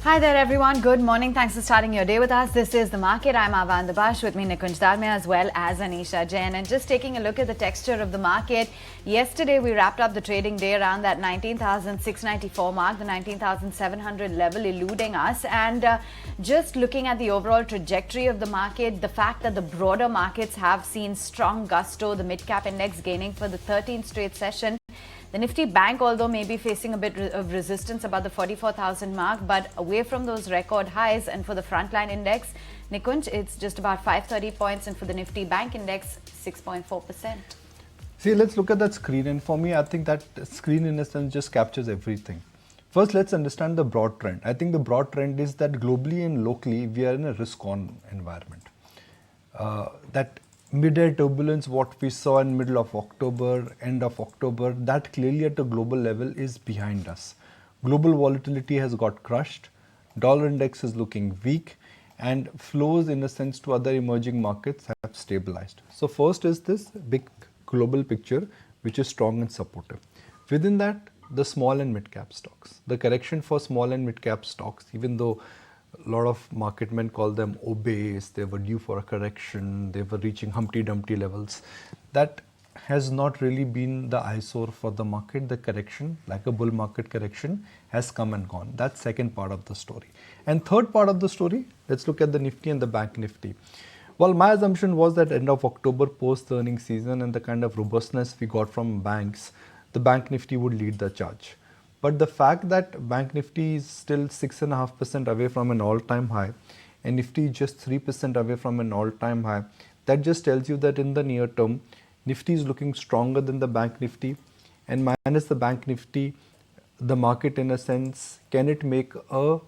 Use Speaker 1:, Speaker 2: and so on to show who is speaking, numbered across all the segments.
Speaker 1: Hi there everyone, good morning. Thanks for starting your day with us. This is The Market. I'm Avan Dabash, with me Nikunj Dalmia as well as Anisha Jain. And just taking a look at the texture of the market, yesterday we wrapped up the trading day around that 19,694 mark, the 19,700 level eluding us. And just looking at the overall trajectory of the market, the fact that the broader markets have seen strong gusto, the mid-cap index gaining for the 13th straight session. The Nifty Bank, although may be facing a bit of resistance about the 44,000 mark, but away from those record highs. And for the frontline index, Nikunj, it's just about 530 points, and for the Nifty Bank index, 6.4%.
Speaker 2: See, let's look at that screen, and for me, I think that screen in a sense just captures everything. First, let's understand the broad trend. I think the broad trend is that globally and locally, we are in a risk-on environment. That mid-air turbulence, what we saw in middle of October, end of October, that clearly at a global level is behind us. Global volatility has got crushed, dollar index is looking weak, and flows in a sense to other emerging markets have stabilized. So first is this big global picture, which is strong and supportive. Within that, the small and mid-cap stocks. The correction for small and mid-cap stocks, even though a lot of market men call them obese, they were due for a correction, they were reaching Humpty Dumpty levels. That has not really been the eyesore for the market. The correction, like a bull market correction, has come and gone. That's second part of the story. And third part of the story, let's look at the Nifty and the Bank Nifty. Well, my assumption was that end of October post earning season and the kind of robustness we got from banks, the Bank Nifty would lead the charge. But the fact that Bank Nifty is still 6.5% away from an all-time high and Nifty just 3% away from an all-time high, that just tells you that in the near term, Nifty is looking stronger than the Bank Nifty, and minus the Bank Nifty, the market in a sense, can it make a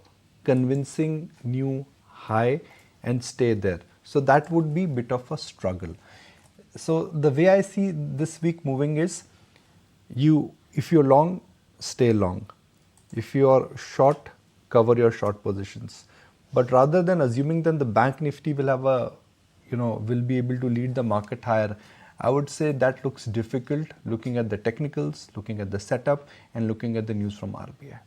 Speaker 2: convincing new high and stay there? So that would be a bit of a struggle. So the way I see this week moving is, if you're long, stay long. If you are short, cover your short positions. But rather than assuming that the Bank Nifty will have will be able to lead the market higher, I would say that looks difficult looking at the technicals, looking at the setup, and looking at the news from RBI.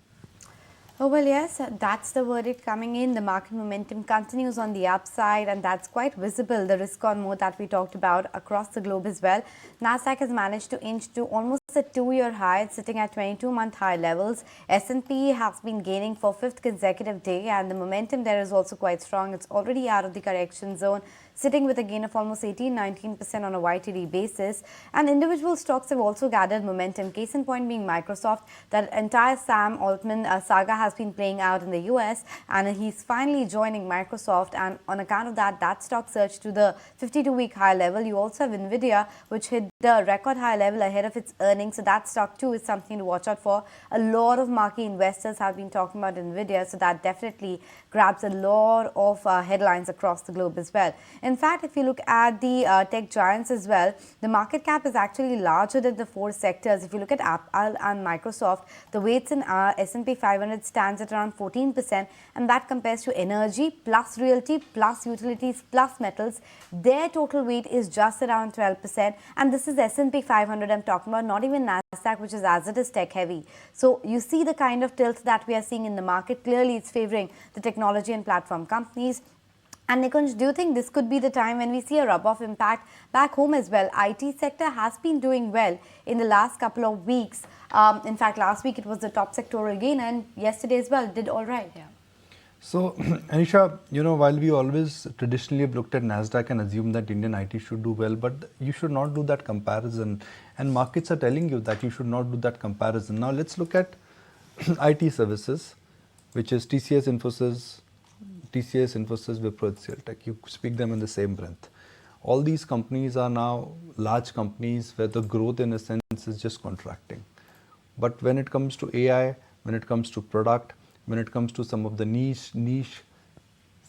Speaker 3: Oh, well, yes, that's the verdict coming in. The market momentum continues on the upside, and that's quite visible, the risk-on mode that we talked about across the globe as well. Nasdaq has managed to inch to almost a two-year high. It's sitting at 22-month high levels. S&P has been gaining for fifth consecutive day, and the momentum there is also quite strong. It's already out of the correction zone, sitting with a gain of almost 18-19% on a YTD basis. And individual stocks have also gathered momentum. Case in point being Microsoft. That entire Sam Altman saga has been playing out in the US, and he's finally joining Microsoft, and on account of that, that stock surged to the 52-week high level. You also have Nvidia, which hit the record high level ahead of its earnings, so that stock too is something to watch out for. A lot of marquee investors have been talking about Nvidia, so that definitely grabs a lot of headlines across the globe as well. In fact, if you look at the tech giants as well, the market cap is actually larger than the four sectors. If you look at Apple and Microsoft, the weights in S&P 500 stands at around 14%, and that compares to energy plus realty plus utilities plus metals. Their total weight is just around 12%, and this is S&P 500 I'm talking about, not even Nasdaq, which is as it is tech heavy. So you see the kind of tilt that we are seeing in the market. Clearly, it's favoring the technology and platform companies. And Nikunj, do you think this could be the time when we see a rub-off impact back home as well? IT sector has been doing well in the last couple of weeks. In fact, last week it was the top sectoral gain, and yesterday as well did all right.
Speaker 1: Yeah.
Speaker 2: So, Anisha, while we always traditionally have looked at Nasdaq and assumed that Indian IT should do well, but you should not do that comparison. And markets are telling you that you should not do that comparison. Now, let's look at IT services, which is TCS, Infosys, Wipro, HCL Tech. You speak them in the same breath. All these companies are now large companies where the growth in a sense is just contracting. But when it comes to AI, when it comes to product, when it comes to some of the niche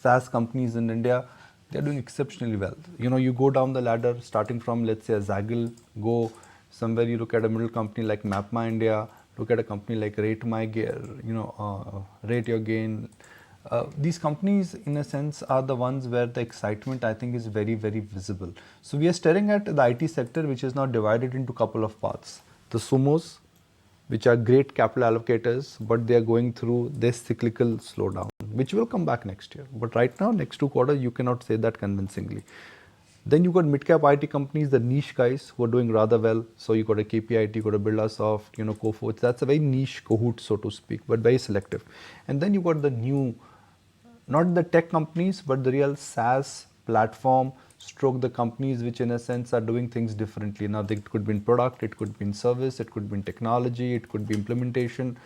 Speaker 2: SaaS companies in India, they're doing exceptionally well. You go down the ladder starting from, let's say, a Zaggle, go somewhere, you look at a middle company like Mapma India, look at a company like Rate Your Gain. These companies, in a sense, are the ones where the excitement, I think, is very, very visible. So we are staring at the IT sector, which is now divided into a couple of parts. The sumos, which are great capital allocators, but they are going through this cyclical slowdown, which will come back next year. But right now, next 2 quarters, you cannot say that convincingly. Then you got mid-cap IT companies, the niche guys who are doing rather well. So you got a KPIT, you got a Birlasoft, Coforge. That's a very niche cohort, so to speak, but very selective. And then you got the new, not the tech companies, but the real SaaS platform stroke the companies which in a sense are doing things differently. Now it could be in product, it could be in service, it could be in technology, it could be implementation.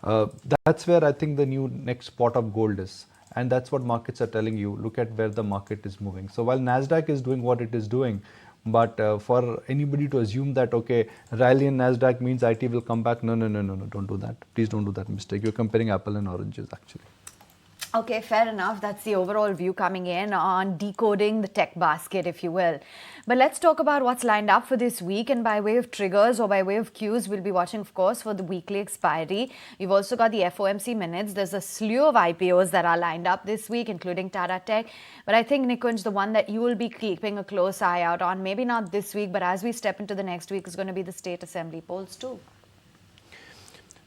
Speaker 2: That's where I think the new next pot of gold is. And that's what markets are telling you. Look at where the market is moving. So while NASDAQ is doing what it is doing, but for anybody to assume that, okay, rally in NASDAQ means IT will come back, no, don't do that. Please don't do that mistake. You're comparing apple and oranges actually.
Speaker 1: Okay, fair enough. That's the overall view coming in on decoding the tech basket, if you will. But let's talk about what's lined up for this week. And by way of triggers or by way of cues, we'll be watching, of course, for the weekly expiry. You've also got the FOMC minutes. There's a slew of IPOs that are lined up this week, including Tata Tech. But I think, Nikunj, the one that you will be keeping a close eye out on, maybe not this week, but as we step into the next week, is going to be the state assembly polls too.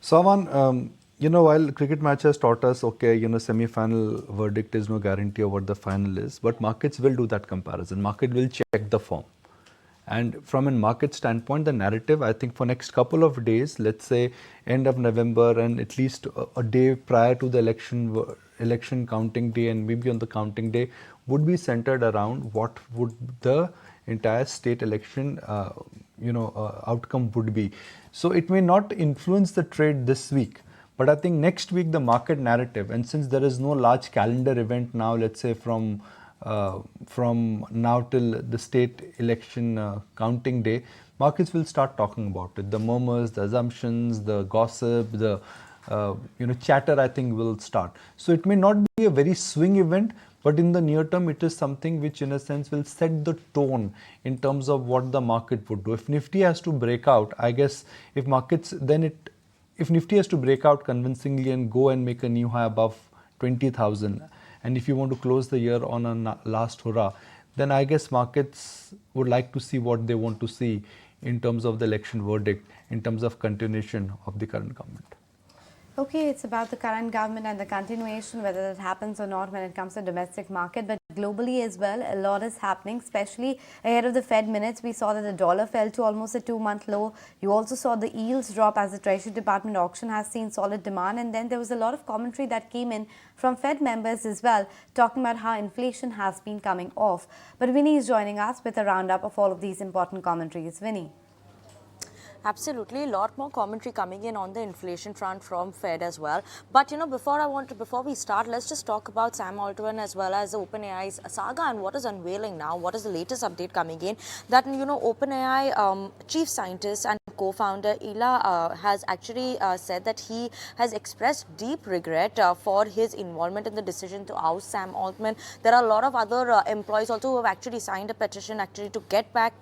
Speaker 2: Savan, while cricket match has taught us, okay, semi-final verdict is no guarantee of what the final is, but markets will do that comparison. Market will check the form. And from a market standpoint, the narrative, I think for next couple of days, let's say end of November and at least a day prior to the election counting day and maybe on the counting day, would be centered around what would the entire state election, outcome would be. So it may not influence the trade this week. But I think next week the market narrative, and since there is no large calendar event now, let's say from now till the state election counting day, markets will start talking about it. The murmurs, the assumptions, the gossip, the chatter, I think will start. So it may not be a very swing event, but in the near term, it is something which in a sense will set the tone in terms of what the market would do. If Nifty has to break out, I guess if Nifty has to break out convincingly and go and make a new high above 20,000, and if you want to close the year on a last hurrah, then I guess markets would like to see what they want to see in terms of the election verdict, in terms of continuation of the current government.
Speaker 3: Okay, it's about the current government and the continuation, whether that happens or not when it comes to domestic market. But globally as well, a lot is happening, especially ahead of the Fed minutes. We saw that the dollar fell to almost a 2-month low. You also saw the yields drop as the Treasury Department auction has seen solid demand. And then there was a lot of commentary that came in from Fed members as well, talking about how inflation has been coming off. But Vinny is joining us with a roundup of all of these important commentaries. Vinny.
Speaker 4: Absolutely, a lot more commentary coming in on the inflation front from Fed as well. But before we start, let's just talk about Sam Altman as well as OpenAI's saga and what is unveiling now. What is the latest update coming in? That OpenAI chief scientist and co-founder Ila has actually said that he has expressed deep regret for his involvement in the decision to oust Sam Altman. There are a lot of other employees also who have actually signed a petition actually to get back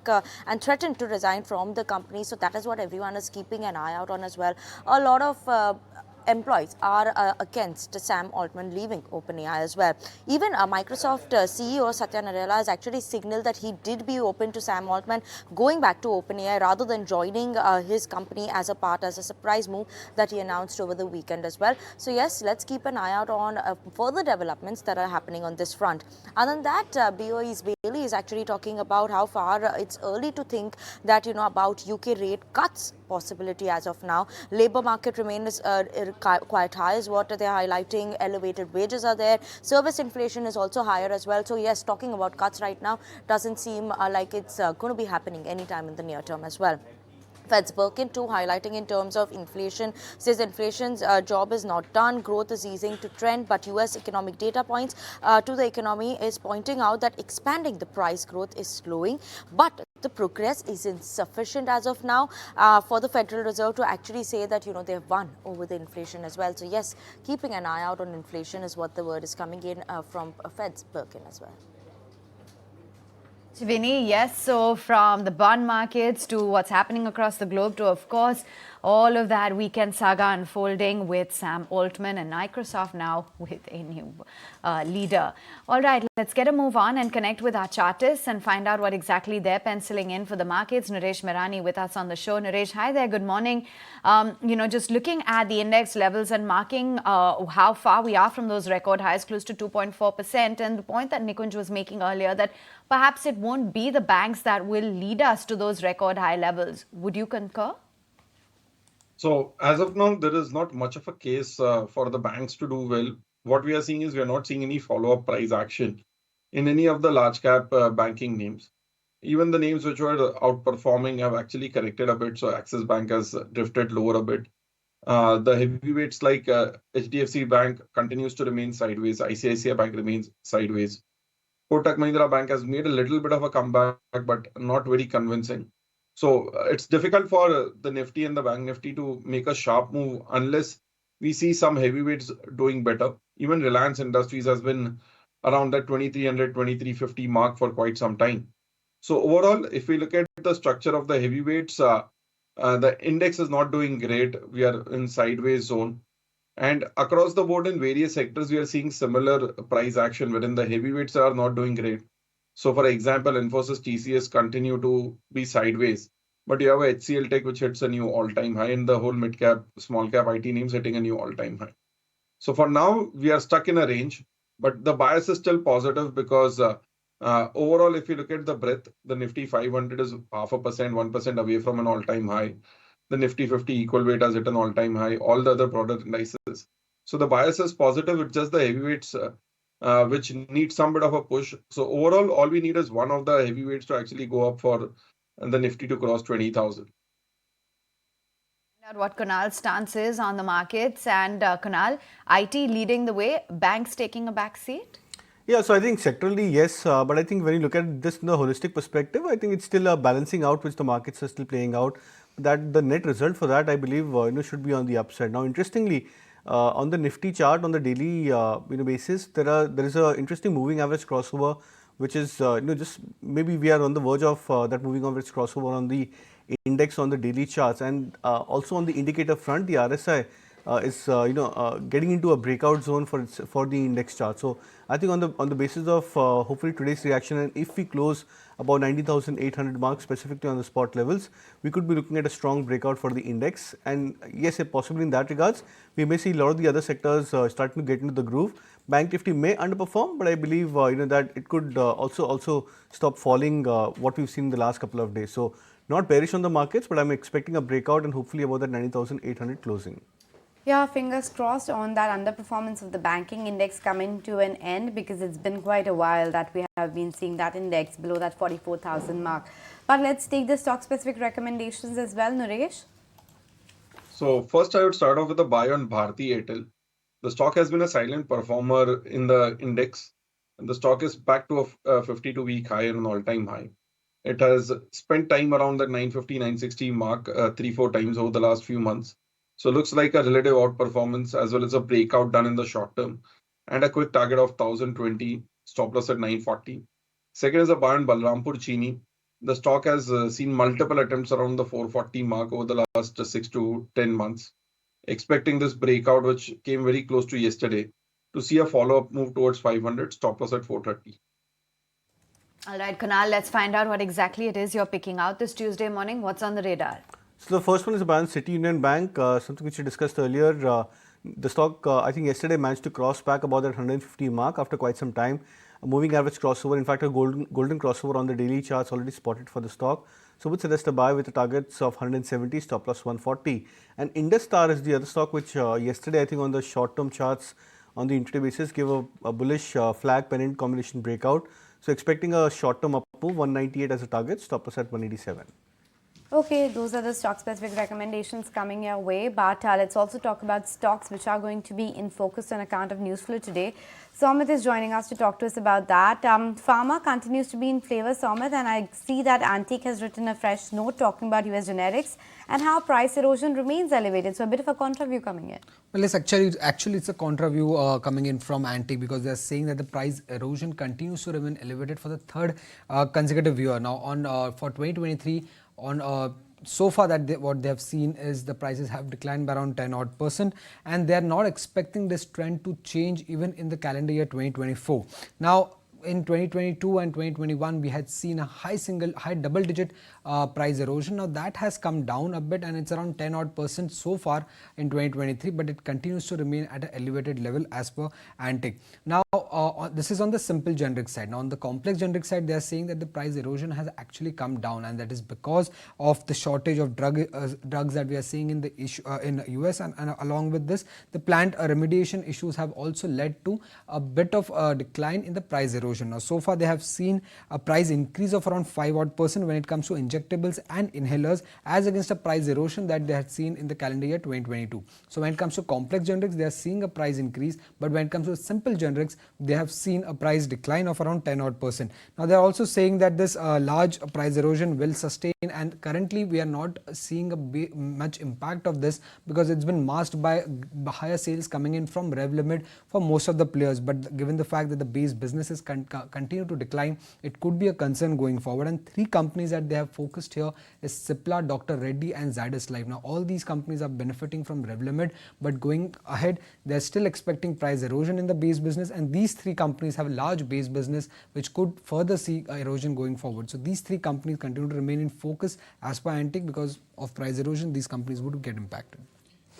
Speaker 4: and threatened to resign from the company. So that is what everyone is keeping an eye out on as well. A lot of employees are against Sam Altman leaving OpenAI as well. Even Microsoft CEO Satya Nadella has actually signaled that he did be open to Sam Altman going back to OpenAI rather than joining his company as a surprise move that he announced over the weekend as well. So yes, let's keep an eye out on further developments that are happening on this front. Other than that, BOE's Bailey is actually talking about how far it's early to think that about UK rate cuts possibility as of now. Labor market remains quite high is what they're highlighting. Elevated wages are there. Service inflation is also higher as well. So yes, talking about cuts right now doesn't seem like it's going to be happening anytime in the near term as well. Fed's Birkin too highlighting in terms of inflation, says inflation's job is not done, growth is easing to trend, but US economic data points to the economy is pointing out that expanding the price growth is slowing, but the progress is insufficient as of now for the Federal Reserve to actually say that they have won over the inflation as well. So yes, keeping an eye out on inflation is what the word is coming in from Fed's Birkin as well.
Speaker 1: Vinny, yes, so from the bond markets to what's happening across the globe to, of course, All of that weekend saga unfolding with Sam Altman and Microsoft now with a new leader. All right, let's get a move on and connect with our chartists and find out what exactly they're penciling in for the markets. Naresh Mirani with us on the show. Naresh, hi there. Good morning. Just looking at the index levels and marking how far we are from those record highs, close to 2.4%. And the point that Nikunj was making earlier, that perhaps it won't be the banks that will lead us to those record high levels. Would you concur?
Speaker 5: So as of now, there is not much of a case for the banks to do well. What we are seeing is we are not seeing any follow-up price action in any of the large cap banking names. Even the names which were outperforming have actually corrected a bit. So Axis Bank has drifted lower a bit. The heavyweights like HDFC Bank continues to remain sideways. ICICI Bank remains sideways. Kotak Mahindra Bank has made a little bit of a comeback, but not very convincing. So it's difficult for the Nifty and the Bank Nifty to make a sharp move unless we see some heavyweights doing better. Even Reliance Industries has been around that 2300, 2350 mark for quite some time. So overall, if we look at the structure of the heavyweights, the index is not doing great. We are in sideways zone. And across the board in various sectors, we are seeing similar price action wherein the heavyweights are not doing great. So for example, Infosys, TCS continue to be sideways, but you have a HCL Tech which hits a new all-time high, and the whole mid-cap, small-cap IT names hitting a new all-time high. So for now, we are stuck in a range, but the bias is still positive because overall, if you look at the breadth, the Nifty 500 is 0.5%, 1% away from an all-time high. The Nifty 50 equal weight has hit an all-time high, all the other product indices. So the bias is positive, it's just the heavyweights which need some bit of a push. So overall, all we need is one of the heavyweights to actually go up for the Nifty to cross 20,000.
Speaker 1: What Kunal's stance is on the markets, and Kunal, IT leading the way, banks taking a back seat?
Speaker 6: Yeah, so I think sectorally, yes, but I think when you look at this in a holistic perspective, I think it's still a balancing out which the markets are still playing out. That the net result for that, I believe, should be on the upside. Now, interestingly, on the Nifty chart on the daily basis, there is a interesting moving average crossover, which is just maybe we are on the verge of that moving average crossover on the index on the daily charts, and also on the indicator front, the RSI is getting into a breakout zone for the index chart. So I think on the basis of hopefully today's reaction, and if we close about 90,800 marks specifically on the spot levels, we could be looking at a strong breakout for the index. And yes, possibly in that regards, we may see a lot of the other sectors starting to get into the groove. Bank Nifty may underperform, but I believe that it could also stop falling what we've seen in the last couple of days. So not bearish on the markets, but I'm expecting a breakout and hopefully about that 90,800 closing.
Speaker 3: Yeah, fingers crossed on that underperformance of the banking index coming to an end, because it's been quite a while that we have been seeing that index below that 44,000 mark. But let's take the stock specific recommendations as well, Naresh.
Speaker 5: So first I would start off with a buy on Bharti Airtel. The stock has been a silent performer in the index, and the stock is back to a 52-week high and an all-time high. It has spent time around that 950, 960 mark 3-4 times over the last few months. So looks like a relative outperformance as well as a breakout done in the short term, and a quick target of 1020, stop loss at 940. Second is a buy on Balrampur Chini. The stock has seen multiple attempts around the 440 mark over the last 6 to 10 months. Expecting this breakout, which came very close to yesterday, to see a follow-up move towards 500, stop loss at 430.
Speaker 1: All right, Kunal, let's find out what exactly it is you're picking out this Tuesday morning. What's on the radar?
Speaker 6: So the first one is a buy on City Union Bank, something which we discussed earlier. The stock, I think yesterday managed to cross back about that 150 mark after quite some time. A moving average crossover, in fact, a golden crossover on the daily charts already spotted for the stock. So would suggest a buy with the targets of 170, stop loss 140. And Indus Star is the other stock which yesterday, I think on the short-term charts on the intraday basis, gave a bullish flag pennant combination breakout. So expecting a short-term up move, 198 as a target, stop loss at 187.
Speaker 3: Okay, those are the stock specific recommendations coming your way, but let's also talk about stocks which are going to be in focus on account of news flow today. Somit is joining us to talk to us about that. Pharma continues to be in flavor, Somit, and I see that Antique has written a fresh note talking about US generics and how price erosion remains elevated. So a bit of a contra view coming in.
Speaker 7: Well, it's actually it's a contra view coming in from Antique, because they are saying that the price erosion continues to remain elevated for the third consecutive year. Now, on for 2023, on so far that what they have seen is the prices have declined by around 10 odd percent, and they are not expecting this trend to change even in the calendar year 2024. Now, in 2022 and 2021 we had seen a high double digit price erosion. Now that has come down a bit and it's around 10 odd percent so far in 2023, but it continues to remain at an elevated level as per Antic. Now this is on the simple generic side. Now on the complex generic side, they are saying that the price erosion has actually come down, and that is because of the shortage of drugs that we are seeing in the in US, and along with this, the plant remediation issues have also led to a bit of a decline in the price erosion. Now, so far they have seen a price increase of around 5 odd percent when it comes to injectables and inhalers, as against a price erosion that they had seen in the calendar year 2022. So when it comes to complex generics, they are seeing a price increase, but when it comes to simple generics, they have seen a price decline of around 10 odd percent. Now they are also saying that this large price erosion will sustain, and currently we are not seeing a much impact of this because it's been masked by higher sales coming in from Revlimid for most of the players. But given the fact that the base businesses continue to decline, it could be a concern going forward. And three companies that they have focused here is Cipla, Dr. Reddy and Zydus Life. Now all these companies are benefiting from Revlimid, but going ahead they're still expecting price erosion in the base business, and these three companies have a large base business which could further see erosion going forward. So these three companies continue to remain in focus as per Antic. Because of price erosion, these companies would get impacted.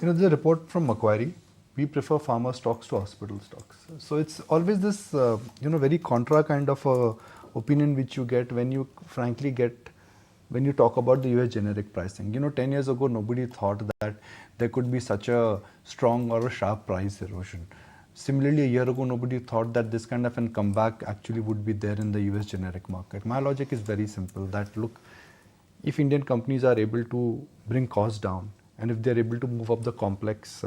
Speaker 2: There's a report from Macquarie. We prefer pharma stocks to hospital stocks. So it's always this, very contra kind of opinion which you get when you frankly when you talk about the US generic pricing. 10 years ago, nobody thought that there could be such a strong or a sharp price erosion. Similarly, a year ago, nobody thought that this kind of a comeback actually would be there in the US generic market. My logic is very simple, that look, if Indian companies are able to bring costs down, and if they're able to move up the complex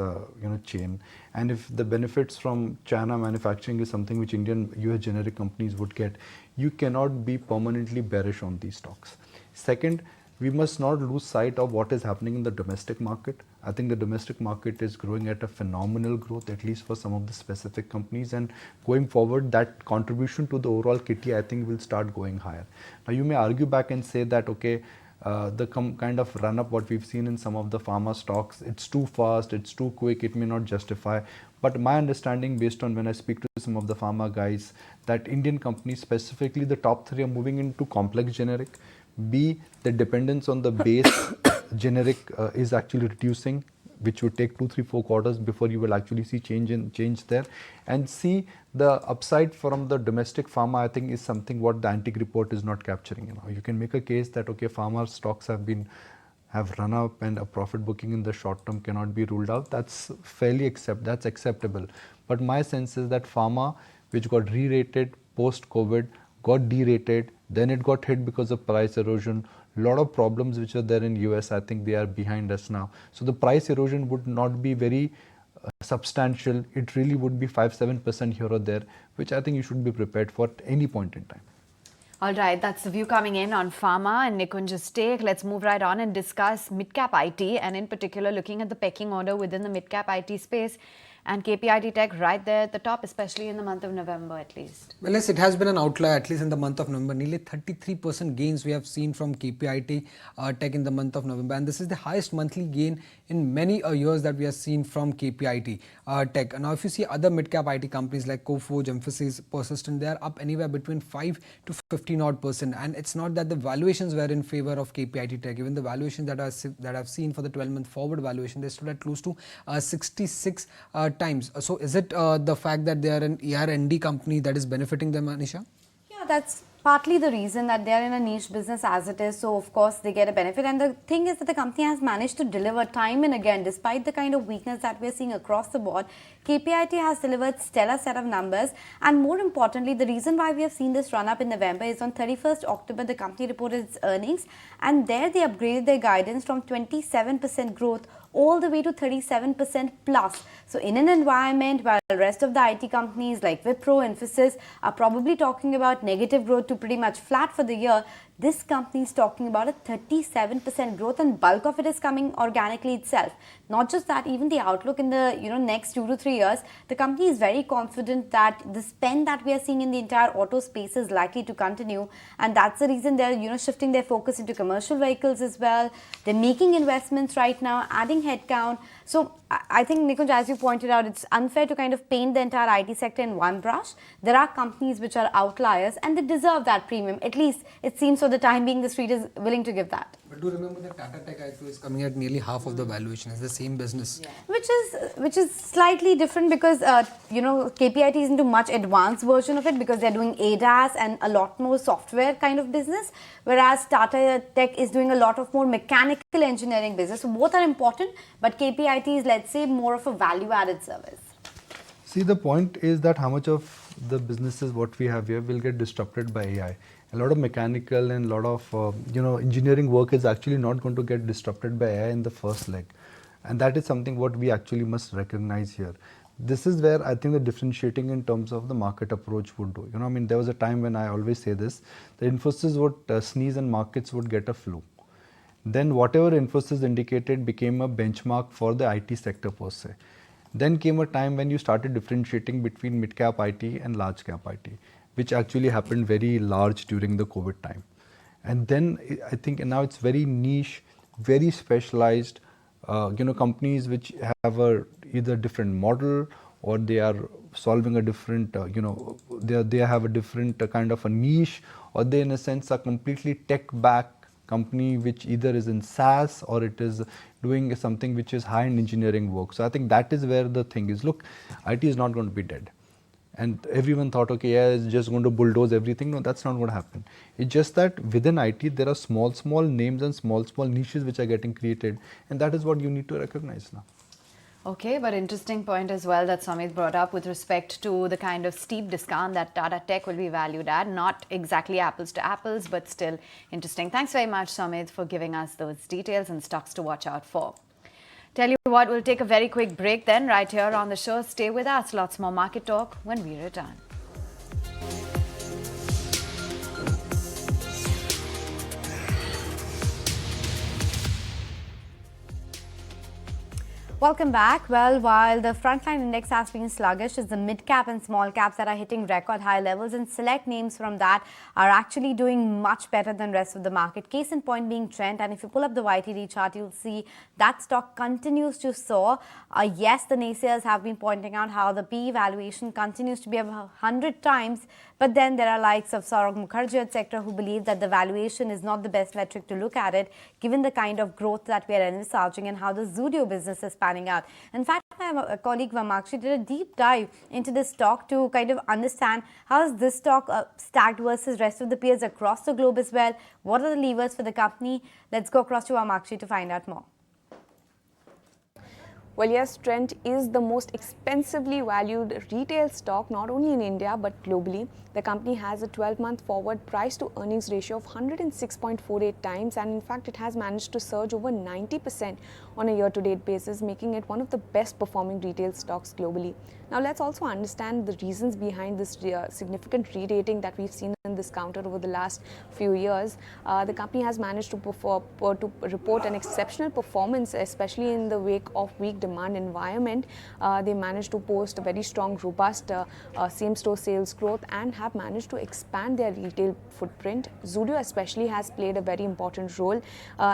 Speaker 2: chain, and if the benefits from China manufacturing is something which Indian US generic companies would get, you cannot be permanently bearish on these stocks. Second, we must not lose sight of what is happening in the domestic market. I think the domestic market is growing at a phenomenal growth, at least for some of the specific companies, and going forward that contribution to the overall kitty I think will start going higher. Now you may argue back and say that okay, the kind of run up what we've seen in some of the pharma stocks, it's too fast, it's too quick, it may not justify. But my understanding, based on when I speak to some of the pharma guys, that Indian companies, specifically the top three, are moving into complex generic. B, the dependence on the base generic is actually reducing, which would take 2, 3, 4 quarters before you will actually see change there. And C, the upside from the domestic pharma, I think, is something what the Antic report is not capturing. You can make a case that okay, pharma stocks have run up and a profit booking in the short term cannot be ruled out. That's that's acceptable. But my sense is that pharma, which got re-rated post-COVID, got derated, then it got hit because of price erosion. A lot of problems which are there in US, I think they are behind us now. So the price erosion would not be very substantial. It really would be 5-7% here or there, which I think you should be prepared for at any point in time.
Speaker 1: All right, that's the view coming in on pharma and Nikunj's take. Let's move right on and discuss mid-cap IT, and in particular looking at the pecking order within the mid-cap IT space. And KPIT Tech right there at the top, especially in the month of November at least.
Speaker 7: Well, yes, it has been an outlier, at least in the month of November. Nearly 33% gains we have seen from KPIT Tech in the month of November. And this is the highest monthly gain in many years that we have seen from KPIT Tech. Now, if you see other mid-cap IT companies like Coforge, Emphasis, Persistent, they are up anywhere between 5 to 15 odd percent. And it's not that the valuations were in favor of KPIT Tech. Even the valuation that I've seen for the 12-month forward valuation, they stood at close to 66 times. So is it the fact that they are an ER&D company that is benefiting them, Anisha?
Speaker 3: Yeah, that's partly the reason that they are in a niche business as it is. So of course they get a benefit. And the thing is that the company has managed to deliver time and again, despite the kind of weakness that we're seeing across the board. KPIT has delivered stellar set of numbers. And more importantly, the reason why we have seen this run up in November is on 31st October, the company reported its earnings. And there they upgraded their guidance from 27% growth all the way to 37% plus. So in an environment where the rest of the IT companies like Wipro, Infosys are probably talking about negative growth to pretty much flat for the year, this company is talking about a 37% growth, and bulk of it is coming organically itself. Not just that, even the outlook in the next 2 to 3 years, the company is very confident that the spend that we are seeing in the entire auto space is likely to continue, and that's the reason they're shifting their focus into commercial vehicles as well. They're making investments right now, adding headcount. So I think, Nikunj, as you pointed out, it's unfair to kind of paint the entire IT sector in one brush. There are companies which are outliers and they deserve that premium. At least it seems for the time being the street is willing to give that.
Speaker 7: But do remember that Tata Tech IPO is coming at nearly half of the valuation. It's the same business.
Speaker 3: Yeah. Which is slightly different because KPIT is into much advanced version of it because they're doing ADAS and a lot more software kind of business, whereas Tata Tech is doing a lot of more mechanical engineering business. So both are important, but KPIT is, let's say, more of a value-added service.
Speaker 2: See, the point is that how much of the businesses what we have here will get disrupted by AI. A lot of mechanical and a lot of engineering work is actually not going to get disrupted by AI in the first leg, and that is something what we actually must recognize here. This is where I think the differentiating in terms of the market approach would do. There was a time when I always say this: the Infosys would sneeze and markets would get a flu. Then whatever Infosys indicated became a benchmark for the IT sector per se. Then came a time when you started differentiating between mid-cap IT and large-cap IT, which actually happened very large during the COVID time. And then I think now it's very niche, very specialized, companies which have either different model or they are solving a different, they have a different kind of a niche, or they in a sense are completely tech-backed company which either is in SaaS or it is doing something which is high-end engineering work. So I think that is where the thing is. Look, IT is not going to be dead. And everyone thought, okay, yeah, it's just going to bulldoze everything. No, that's not going to happen. It's just that within IT, there are small names and small niches which are getting created. And that is what you need to recognize now.
Speaker 1: Okay, but interesting point as well that Samit brought up with respect to the kind of steep discount that Tata Tech will be valued at. Not exactly apples to apples, but still interesting. Thanks very much, Samit, for giving us those details and stocks to watch out for. Tell you what, we'll take a very quick break then right here on the show. Stay with us. Lots more market talk when we return.
Speaker 3: Welcome back. Well, while the frontline index has been sluggish, it's the mid-cap and small caps that are hitting record high levels, and select names from that are actually doing much better than rest of the market. Case in point being Trent, and if you pull up the YTD chart, you'll see that stock continues to soar. Yes, the naysayers have been pointing out how the PE valuation continues to be 100 times, but then there are likes of Saurabh Mukherjee, etc., who believe that the valuation is not the best metric to look at it, given the kind of growth that we are envisaging and how the Zudio business is panning out. In fact, my colleague Vamakshi did a deep dive into this stock to kind of understand how is this stock stacked versus rest of the peers across the globe as well. What are the levers for the company? Let's go across to Vamakshi to find out more.
Speaker 8: Well, yes, Trent is the most expensively valued retail stock, not only in India but globally. The company has a 12-month forward price to earnings ratio of 106.48 times, and in fact it has managed to surge over 90% on a year-to-date basis, making it one of the best performing retail stocks globally. Now let's also understand the reasons behind this significant re-rating that we've seen in this counter over the last few years. The company has managed to report an exceptional performance, especially in the wake of weak demand environment. They managed to post a very strong, robust same-store sales growth and have managed to expand their retail footprint. Zudio especially has played a very important role.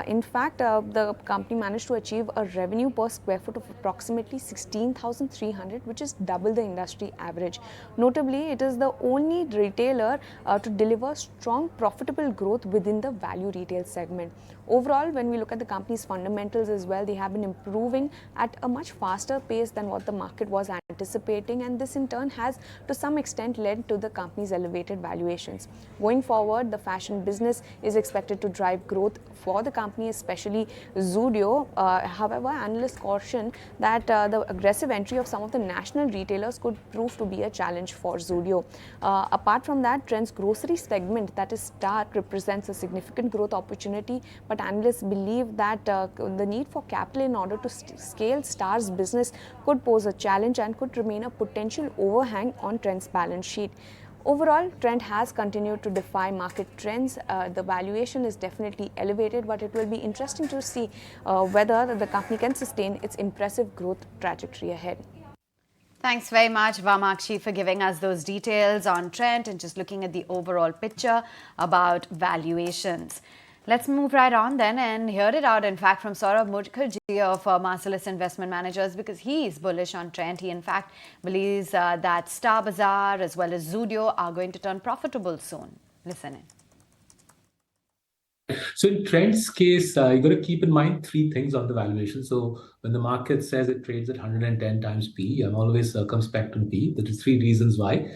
Speaker 8: In fact, the company managed to achieve a revenue per square foot of approximately 16,300, which is double the industry average. Notably, it is the only retailer to deliver strong profitable growth within the value retail segment. Overall, when we look at the company's fundamentals as well, they have been improving at a much faster pace than what the market was anticipating, and this in turn has to some extent led to the company's elevated valuations. Going forward, the fashion business is expected to drive growth for the company, especially Zudio. However, analysts caution that the aggressive entry of some of the national retailers could prove to be a challenge for Zudio. Apart from that, Trent's grocery segment, that is Star, represents a significant growth opportunity, but analysts believe that the need for capital in order to scale Star's business could pose a challenge and could remain a potential overhang on Trent's balance sheet. Overall, Trent has continued to defy market trends. The valuation is definitely elevated, but it will be interesting to see whether the company can sustain its impressive growth trajectory ahead.
Speaker 1: Thanks very much, Vamakshi, for giving us those details on Trent and just looking at the overall picture about valuations. Let's move right on then and hear it out, in fact, from Saurabh Mukherjee of Marcellus Investment Managers, because he's bullish on Trent. He, in fact, believes that Star Bazaar as well as Zudio are going to turn profitable soon. Listen in.
Speaker 9: So in Trent's case, you got to keep in mind three things on the valuation. So when the market says it trades at 110 times P, I'm always circumspect on P. There are three reasons why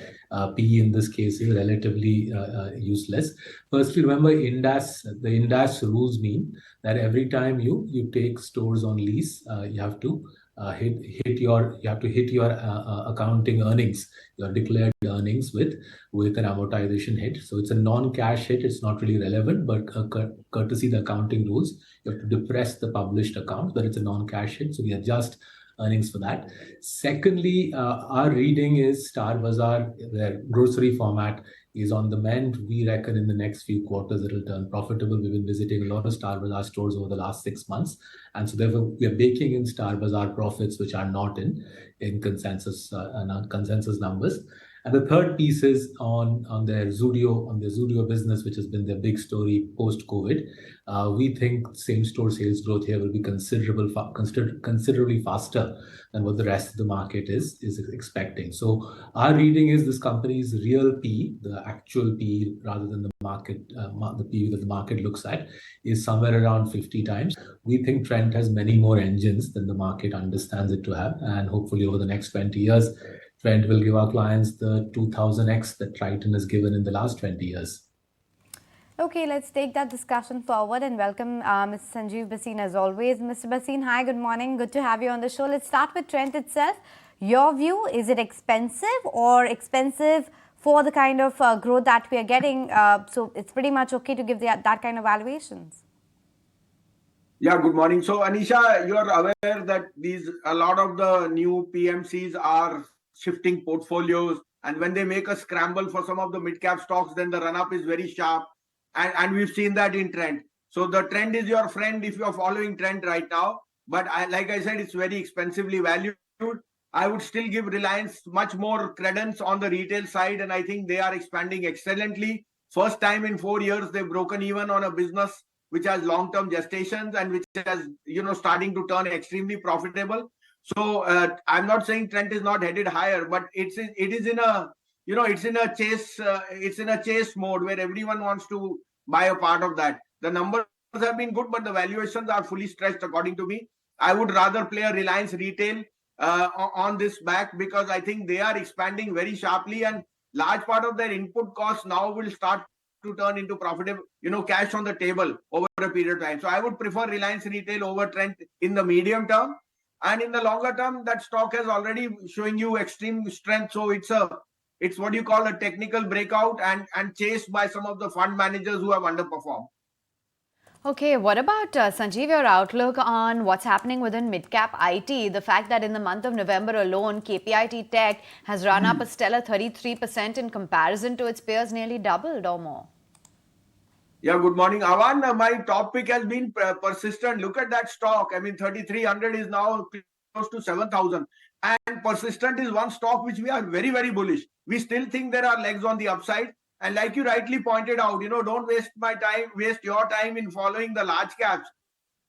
Speaker 9: P in this case is relatively useless. Firstly, remember the Indas rules mean that every time you take stores on lease, you have to hit your accounting earnings, your declared earnings with an amortization hit. So it's a non-cash hit. It's not really relevant, but courtesy the accounting rules, you have to depress the published account, but it's a non-cash hit. So we adjust earnings for that. Secondly, our reading is Star Bazaar, their grocery format, is on the mend. We reckon in the next few quarters it will turn profitable. We've been visiting a lot of Star Bazaar stores over the last 6 months, and so therefore we are baking in Star Bazaar profits which are not in consensus numbers. And the third piece is on their Zudio business, which has been their big story post-COVID. We think same-store sales growth here will be considerably faster than what the rest of the market is expecting. So our reading is this company's real P, the actual P rather than the market, the P that the market looks at, is somewhere around 50 times. We think Trent has many more engines than the market understands it to have, and hopefully over the next 20 years, Trent will give our clients the 2000x that Triton has given in the last 20 years.
Speaker 3: Okay, let's take that discussion forward and welcome Mr. Sanjeev Bhasin as always. Mr. Bhasin, hi, good morning. Good to have you on the show. Let's start with Trent itself. Your view, is it expensive or expensive for the kind of growth that we are getting? So it's pretty much okay to give that kind of valuations.
Speaker 10: Yeah, good morning. So Anisha, you are aware that a lot of the new PMCs are shifting portfolios, and when they make a scramble for some of the mid-cap stocks, then the run-up is very sharp, and we've seen that in Trent. So the trend is your friend if you're following Trent right now, but like I said, it's very expensively valued. I would still give Reliance much more credence on the retail side, and I think they are expanding excellently. First time in 4 years they've broken even on a business which has long-term gestations and which has starting to turn extremely profitable. So I'm not saying Trent is not headed higher, but it is in a chase mode where everyone wants to buy a part of that. The numbers have been good, but the valuations are fully stretched according to me. I would rather play a Reliance Retail on this back, because I think they are expanding very sharply, and large part of their input costs now will start to turn into profitable, cash on the table over a period of time. So I would prefer Reliance Retail over Trent in the medium term. And in the longer term, that stock has already showing you extreme strength. So it's what you call a technical breakout and chased by some of the fund managers who have underperformed.
Speaker 1: Okay, what about Sanjeev, your outlook on what's happening within mid-cap IT? The fact that in the month of November alone, KPIT Tech has run up a stellar 33% in comparison to its peers, nearly doubled or more.
Speaker 10: Yeah, good morning, Avan. My top pick has been Persistent. Look at that stock. I mean, 3,300 is now close to 7,000. And Persistent is one stock which we are very, very bullish. We still think there are legs on the upside. And like you rightly pointed out, don't waste your time in following the large caps.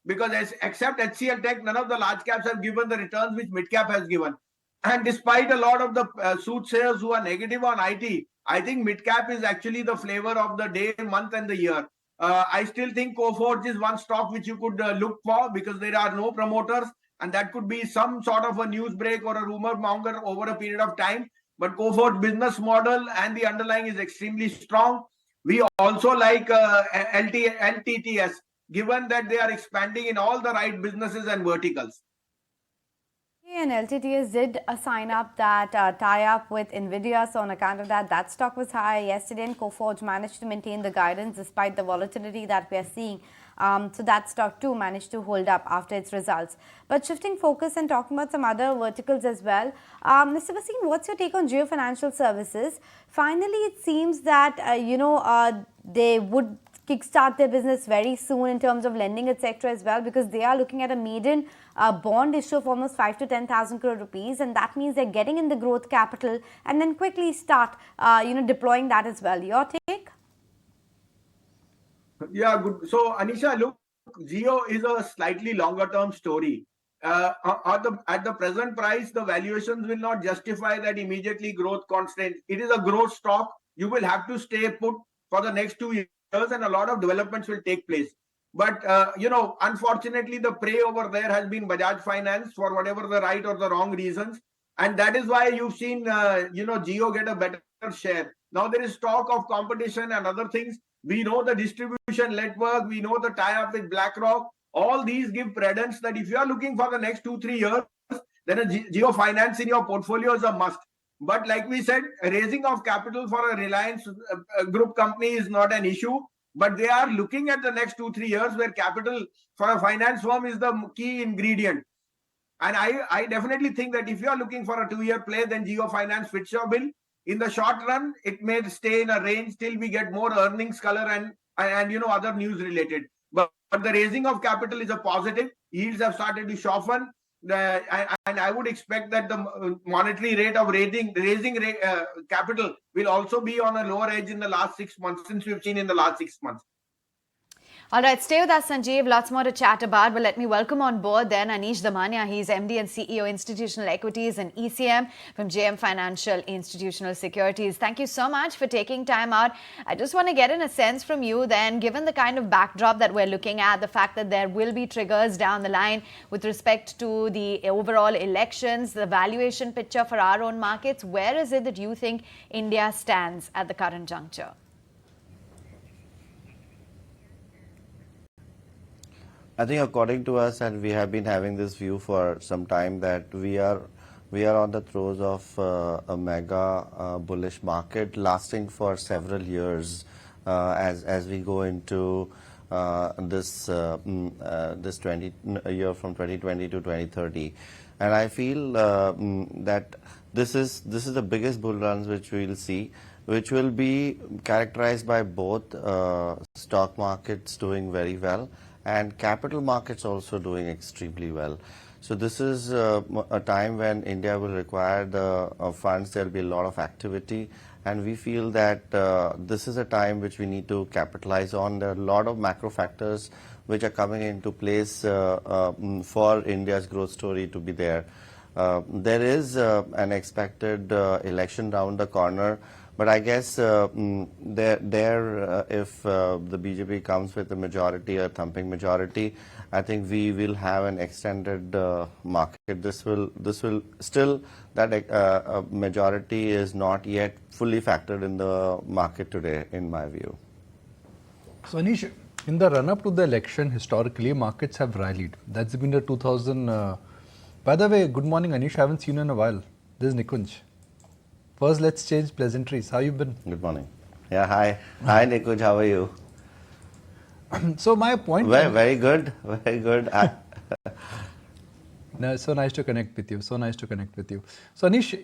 Speaker 10: Because except HCL Tech, none of the large caps have given the returns which mid-cap has given. And despite a lot of the soothsayers who are negative on IT, I think mid-cap is actually the flavor of the day, month and the year. I still think Coforge is one stock which you could look for, because there are no promoters, and that could be some sort of a news break or a rumor monger over a period of time. But Coforge business model and the underlying is extremely strong. We also like LTTS, given that they are expanding in all the right businesses and verticals.
Speaker 3: And LTTS did sign up that tie-up with Nvidia, so on account of that, that stock was high yesterday, and Coforge managed to maintain the guidance despite the volatility that we are seeing. So that stock too managed to hold up after its results. But shifting focus and talking about some other verticals as well, Mr. Vaseem, what's your take on Jio Financial Services? Finally, it seems that they would kickstart their business very soon in terms of lending, etc. as well, because they are looking at a maiden bond issue of almost 5 to 10,000 crore rupees, and that means they're getting in the growth capital and then quickly start deploying that as well. Your take?
Speaker 10: Yeah, good. So, Anisha, look, Geo is a slightly longer term story. At the present price, the valuations will not justify that immediately growth constant. It is a growth stock. You will have to stay put for the next 2 years, and a lot of developments will take place. But unfortunately, the prey over there has been Bajaj Finance for whatever the right or the wrong reasons, and that is why you've seen Geo get a better share. Now there is talk of competition and other things. We know the distribution network, we know the tie-up with BlackRock. All these give credence that if you are looking for the next 2-3 years, then a Geo Finance in your portfolio is a must. But like we said, raising of capital for a Reliance group company is not an issue. But they are looking at the next 2-3 years where capital for a finance firm is the key ingredient. And I definitely think that if you are looking for a 2-year play, then Geo Finance fits your bill. In the short run, it may stay in a range till we get more earnings color and other news related. But the raising of capital is a positive. Yields have started to soften. And I would expect that the monetary rate of raising capital will also be on a lower edge in the last 6 months, since we've seen in the last 6 months.
Speaker 1: All right, stay with us, Sanjeev. Lots more to chat about, but let me welcome on board then Nikunj Dalmia. He's MD and CEO Institutional Equities and ECM from JM Financial Institutional Securities. Thank you so much for taking time out. I just want to get in a sense from you then, given the kind of backdrop that we're looking at, the fact that there will be triggers down the line with respect to the overall elections, the valuation picture for our own markets, where is it that you think India stands at the current juncture?
Speaker 11: I think according to us, and we have been having this view for some time, that we are on the throes of a mega bullish market lasting for several years as we go into this year from 2020 to 2030. And I feel that this is the biggest bull runs which we will see, which will be characterized by both stock markets doing very well and capital markets also doing extremely well. So this is a time when India will require the funds. There will be a lot of activity, and we feel that this is a time which we need to capitalize on. There are a lot of macro factors which are coming into place for India's growth story to be there. There is an expected election round the corner. But I guess if the BJP comes with a majority, a thumping majority, I think we will have an extended market. This will still, that majority is not yet fully factored in the market today, in my view.
Speaker 2: So Anish, in the run-up to the election, historically, markets have rallied. That's been the 2000... by the way, good morning Anish, I haven't seen you in a while. This is Nikunj. First, let's change pleasantries. How you been?
Speaker 11: Good morning. Yeah, hi. Hi, Nikunj. How are you?
Speaker 2: So my point...
Speaker 11: Very good. Very good.
Speaker 2: No, so nice to connect with you. So nice to connect with you. So Anish,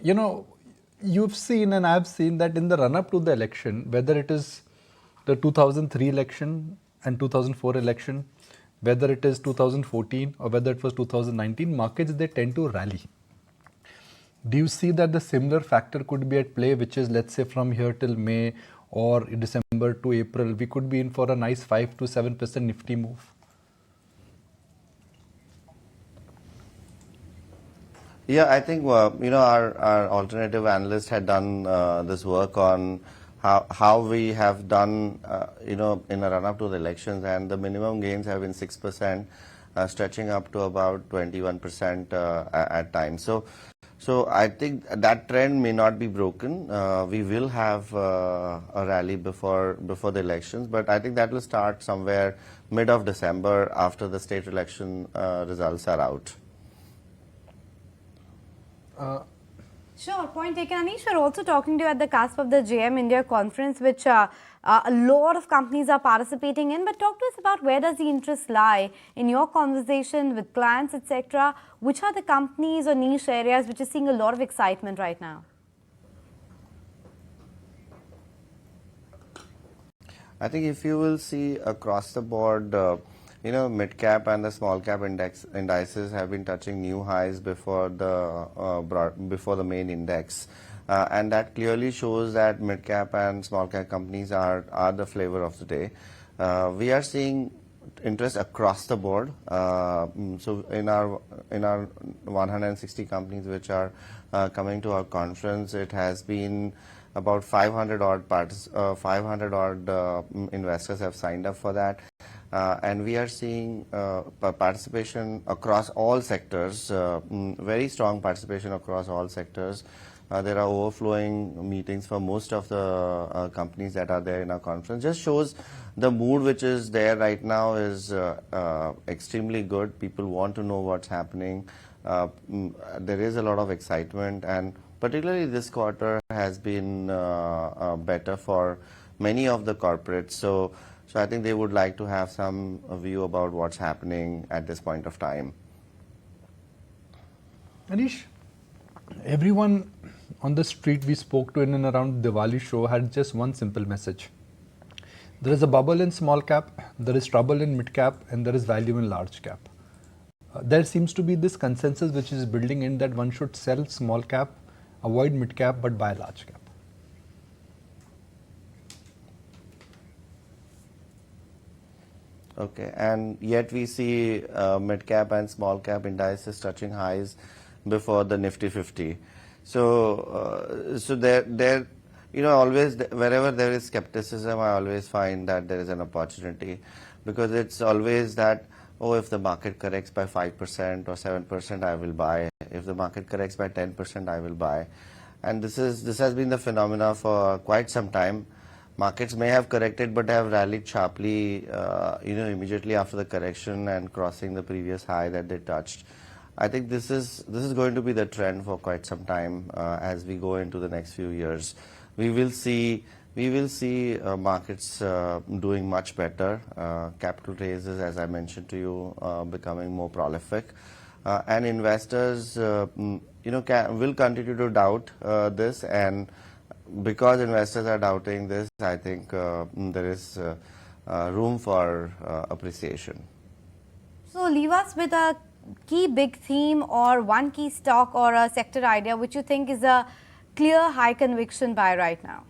Speaker 2: you've seen and I've seen that in the run-up to the election, whether it is the 2003 election and 2004 election, whether it is 2014 or whether it was 2019, markets, they tend to rally. Do you see that the similar factor could be at play, which is, let's say, from here till May or December to April, we could be in for a nice 5 to 7% Nifty move?
Speaker 11: Yeah, I think our alternative analyst had done this work on how we have done in a run up to the elections, and the minimum gains have been 6%, stretching up to about 21% at times. So I think that trend may not be broken. We will have a rally before the elections, but I think that will start somewhere mid of December after the state election results are out.
Speaker 3: Sure, point taken. Anish, we're also talking to you at the cusp of the JM India conference, which a lot of companies are participating in. But talk to us about where does the interest lie in your conversation with clients, etc. Which are the companies or niche areas which are seeing a lot of excitement right now?
Speaker 11: I think if you will see across the board, mid cap and the small cap indices have been touching new highs before the main index, and that clearly shows that mid cap and small cap companies are the flavor of the day. We are seeing interest across the board. So in our 160 companies which are coming to our conference, it has been about 500 odd investors have signed up for that, and we are seeing participation across all sectors, very strong participation across all sectors. There are overflowing meetings for most of the companies that are there in our conference. Just shows the mood which is there right now is extremely good. People want to know what's happening. There is a lot of excitement, and particularly this quarter has been better for many of the corporates. So I think they would like to have some view about what's happening at this point of time.
Speaker 2: Anish, everyone on the street we spoke to in and around Diwali show had just one simple message. There is a bubble in small cap, there is trouble in mid cap, and there is value in large cap. There seems to be this consensus which is building in that one should sell small cap, avoid mid cap, but buy large cap.
Speaker 11: Okay, and yet we see mid cap and small cap indices touching highs before the Nifty 50. So there, always wherever there is skepticism, I always find that there is an opportunity, because it's always that, oh, if the market corrects by 5% or 7%, I will buy. If the market corrects by 10%, I will buy. And this has been the phenomena for quite some time. Markets may have corrected, but have rallied sharply, immediately after the correction and crossing the previous high that they touched. I think this is going to be the trend for quite some time as we go into the next few years. We will see markets doing much better. Capital raises, as I mentioned to you, becoming more prolific, and investors, will continue to doubt this. And because investors are doubting this, I think there is room for appreciation.
Speaker 3: So leave us with a key big theme or one key stock or a sector idea which you think is a clear high conviction buy right now.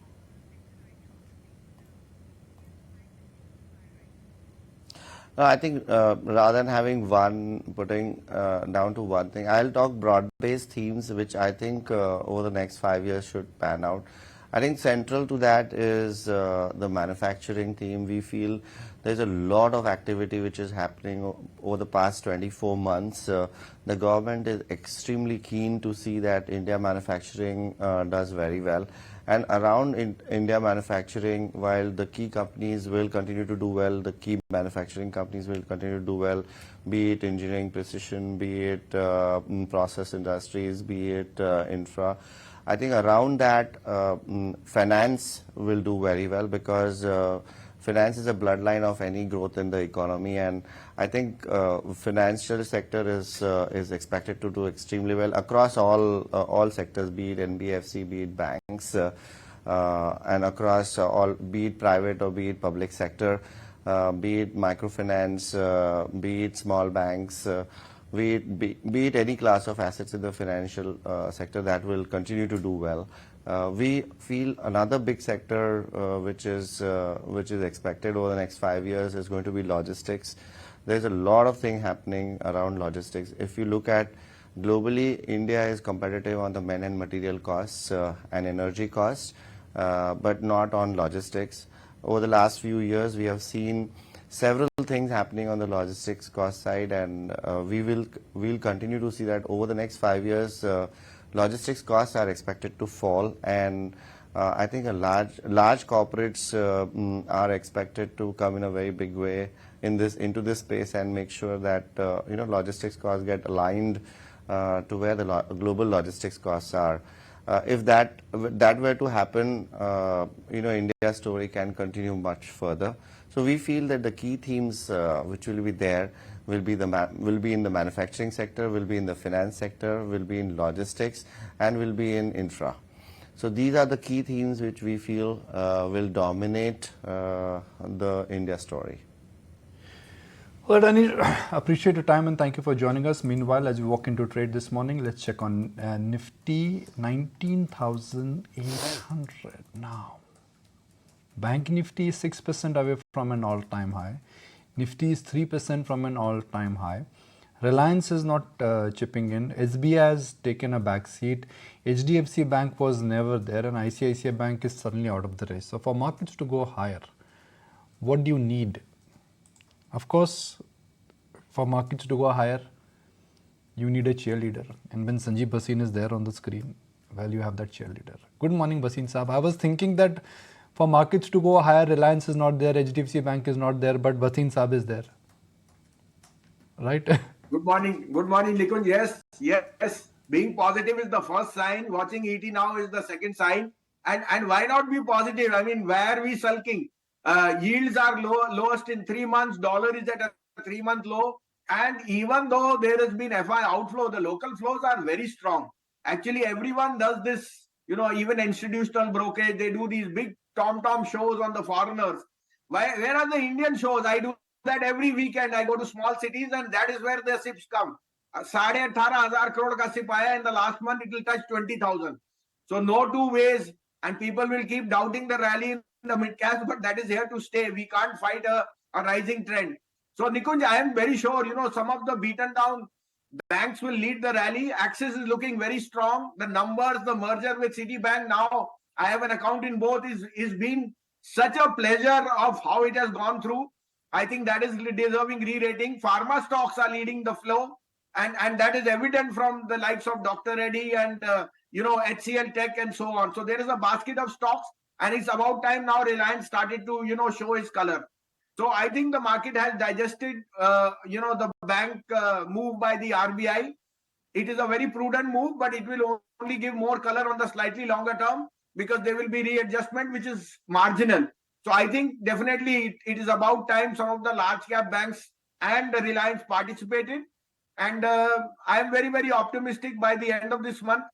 Speaker 11: No, I think rather than having putting down to one thing, I'll talk broad-based themes which I think over the next 5 years should pan out. I think central to that is the manufacturing theme. We feel there's a lot of activity which is happening over the past 24 months. The government is extremely keen to see that India manufacturing does very well. And around India manufacturing, while the key companies will continue to do well, the key manufacturing companies will continue to do well, be it engineering precision, be it process industries, be it infra. I think around that, finance will do very well, because finance is a bloodline of any growth in the economy, and I think financial sector is expected to do extremely well across all sectors, be it NBFC, be it banks, and across all, be it private or be it public sector, be it microfinance, be it small banks, be it any class of assets in the financial sector, that will continue to do well. We feel another big sector which is expected over the next 5 years is going to be logistics. There's a lot of things happening around logistics. If you look at globally, India is competitive on the men and material costs and energy costs, but not on logistics. Over the last few years, we have seen several things happening on the logistics cost side, and we'll continue to see that over the next 5 years. Logistics costs are expected to fall, and I think large corporates are expected to come in a very big way into this space and make sure that logistics costs get aligned to where the global logistics costs are. If that were to happen, India's story can continue much further. So we feel that the key themes which will be there will be in the manufacturing sector, will be in the finance sector, will be in logistics, and will be in infra. So these are the key themes which we feel will dominate the India story.
Speaker 2: Well, Anish, appreciate your time and thank you for joining us. Meanwhile, as we walk into trade this morning, let's check on Nifty 19,800 now. Bank Nifty is 6% away from an all-time high. Nifty is 3% from an all-time high. Reliance is not chipping in. SBI has taken a back seat. HDFC Bank was never there and ICICI Bank is suddenly out of the race. So for markets to go higher, what do you need? Of course, for markets to go higher, you need a cheerleader. And when Sanjeev Bhasin is there on the screen, well, you have that cheerleader. Good morning, Bhasin Saab. I was thinking that for markets to go higher, Reliance is not there, HDFC Bank is not there, but Bhasin Saab is there. Right?
Speaker 10: Good morning, Nikunj. Yes. Being positive is the first sign. Watching ET now is the second sign. And why not be positive? I mean, why are we sulking? Yields are lowest in 3 months. Dollar is at a 3-month low. And even though there has been FI outflow, the local flows are very strong. Actually, everyone does this. Even institutional brokerage, they do these big tom-tom shows on the foreigners. Where are the Indian shows? I do that every weekend. I go to small cities and that is where the SIPs come. 18,500 crore ka SIP aaya. In the last month, it will touch 20,000. So no two ways. And people will keep doubting the rally in the mid-caps, but that is here to stay. We can't fight a rising trend. So Nikunj, I am very sure, some of the beaten down banks will lead the rally. Axis is looking very strong. The numbers, the merger with Citibank, now I have an account in both, is been such a pleasure of how it has gone through. I think that is deserving re-rating. Pharma stocks are leading the flow. And that is evident from the likes of Dr. Reddy and, HCL Tech and so on. So there is a basket of stocks and it's about time now Reliance started to, show its color. So I think the market has digested, the bank move by the RBI. It is a very prudent move, but it will only give more color on the slightly longer term because there will be readjustment, which is marginal. So I think definitely it is about time some of the large cap banks and the Reliance participated. And I am very, very optimistic by the end of this month.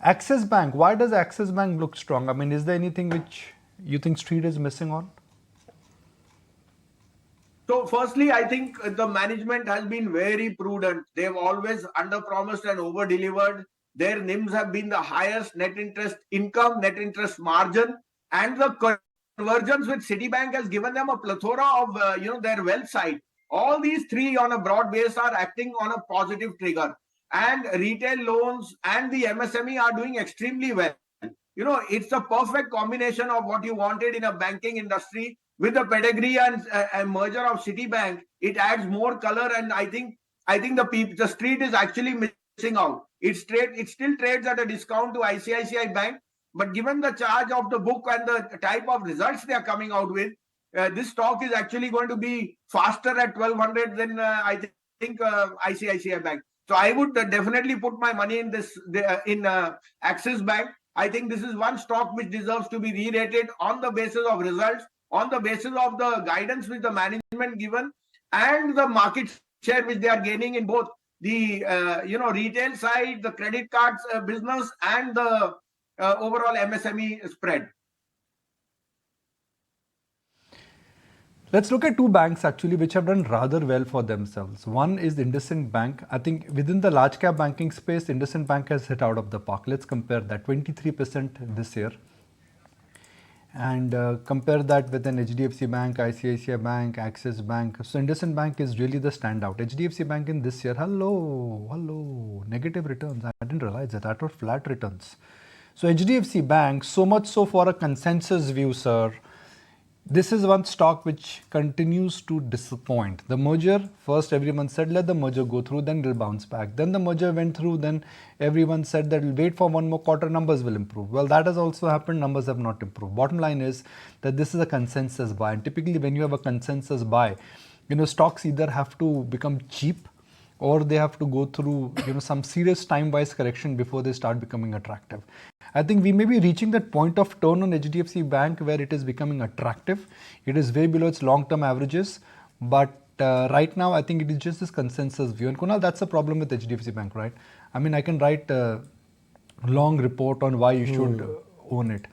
Speaker 2: Axis Bank, why does Axis Bank look strong? I mean, is there anything which you think Street is missing on?
Speaker 10: So firstly, I think the management has been very prudent. They've always under-promised and over-delivered. Their NIMs have been the highest, net interest income, net interest margin, and the convergence with Citibank has given them a plethora of, their wealth side. All these three on a broad base are acting on a positive trigger. And retail loans and the MSME are doing extremely well. It's a perfect combination of what you wanted in a banking industry with the pedigree and a merger of Citibank. It adds more color, and I think the street is actually missing out. It still trades at a discount to ICICI Bank, but given the charge of the book and the type of results they are coming out with, this stock is actually going to be faster at 1200 than I think ICICI Bank. So I would definitely put my money in this in Axis Bank. I think this is one stock which deserves to be re-rated on the basis of results, on the basis of the guidance which the management given, and the market share which they are gaining in both the retail side, the credit cards business, and the overall MSME spread.
Speaker 2: Let's look at two banks actually which have done rather well for themselves. One is IndusInd Bank. I think within the large cap banking space, IndusInd Bank has hit out of the park. Let's compare that, 23% this year. And compare that with an HDFC Bank, ICICI Bank, Axis Bank. So IndusInd Bank is really the standout. HDFC Bank in this year, hello, negative returns. I didn't realize that were flat returns. So HDFC Bank, so much so for a consensus view, sir. This is one stock which continues to disappoint. The merger, first everyone said let the merger go through, then it'll bounce back. Then the merger went through, then everyone said that we'll wait for one more quarter, numbers will improve. Well, that has also happened, numbers have not improved. Bottom line is that this is a consensus buy, and typically when you have a consensus buy, stocks either have to become cheap or they have to go through some serious time-wise correction before they start becoming attractive. I think we may be reaching that point of turn on HDFC Bank where it is becoming attractive. It is way below its long-term averages, but right now I think it is just this consensus view. And Kunal, that's the problem with HDFC Bank, right? I mean, I can write a long report on why you should own it,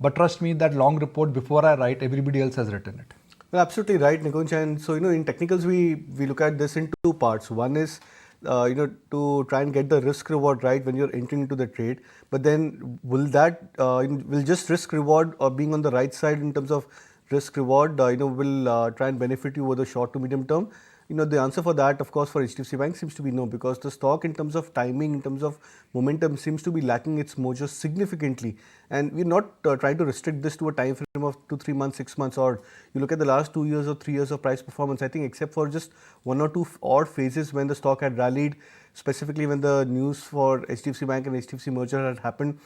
Speaker 2: but trust me, that long report, before I write, everybody else has written it.
Speaker 6: Well, absolutely right, Nikunj. And so, in technicals, we look at this in two parts. One is, to try and get the risk reward right when you're entering into the trade. But then, will just risk reward or being on the right side in terms of risk reward, will try and benefit you over the short to medium term? The answer for that, of course, for HDFC Bank seems to be no, because the stock in terms of timing, in terms of momentum, seems to be lacking its mojo significantly. And we're not trying to restrict this to a time frame of 2, 3 months, 6 months, or you look at the last 2 years or 3 years of price performance. I think except for just 1 or 2 odd phases when the stock had rallied, specifically when the news for HDFC Bank and HDFC merger had happened,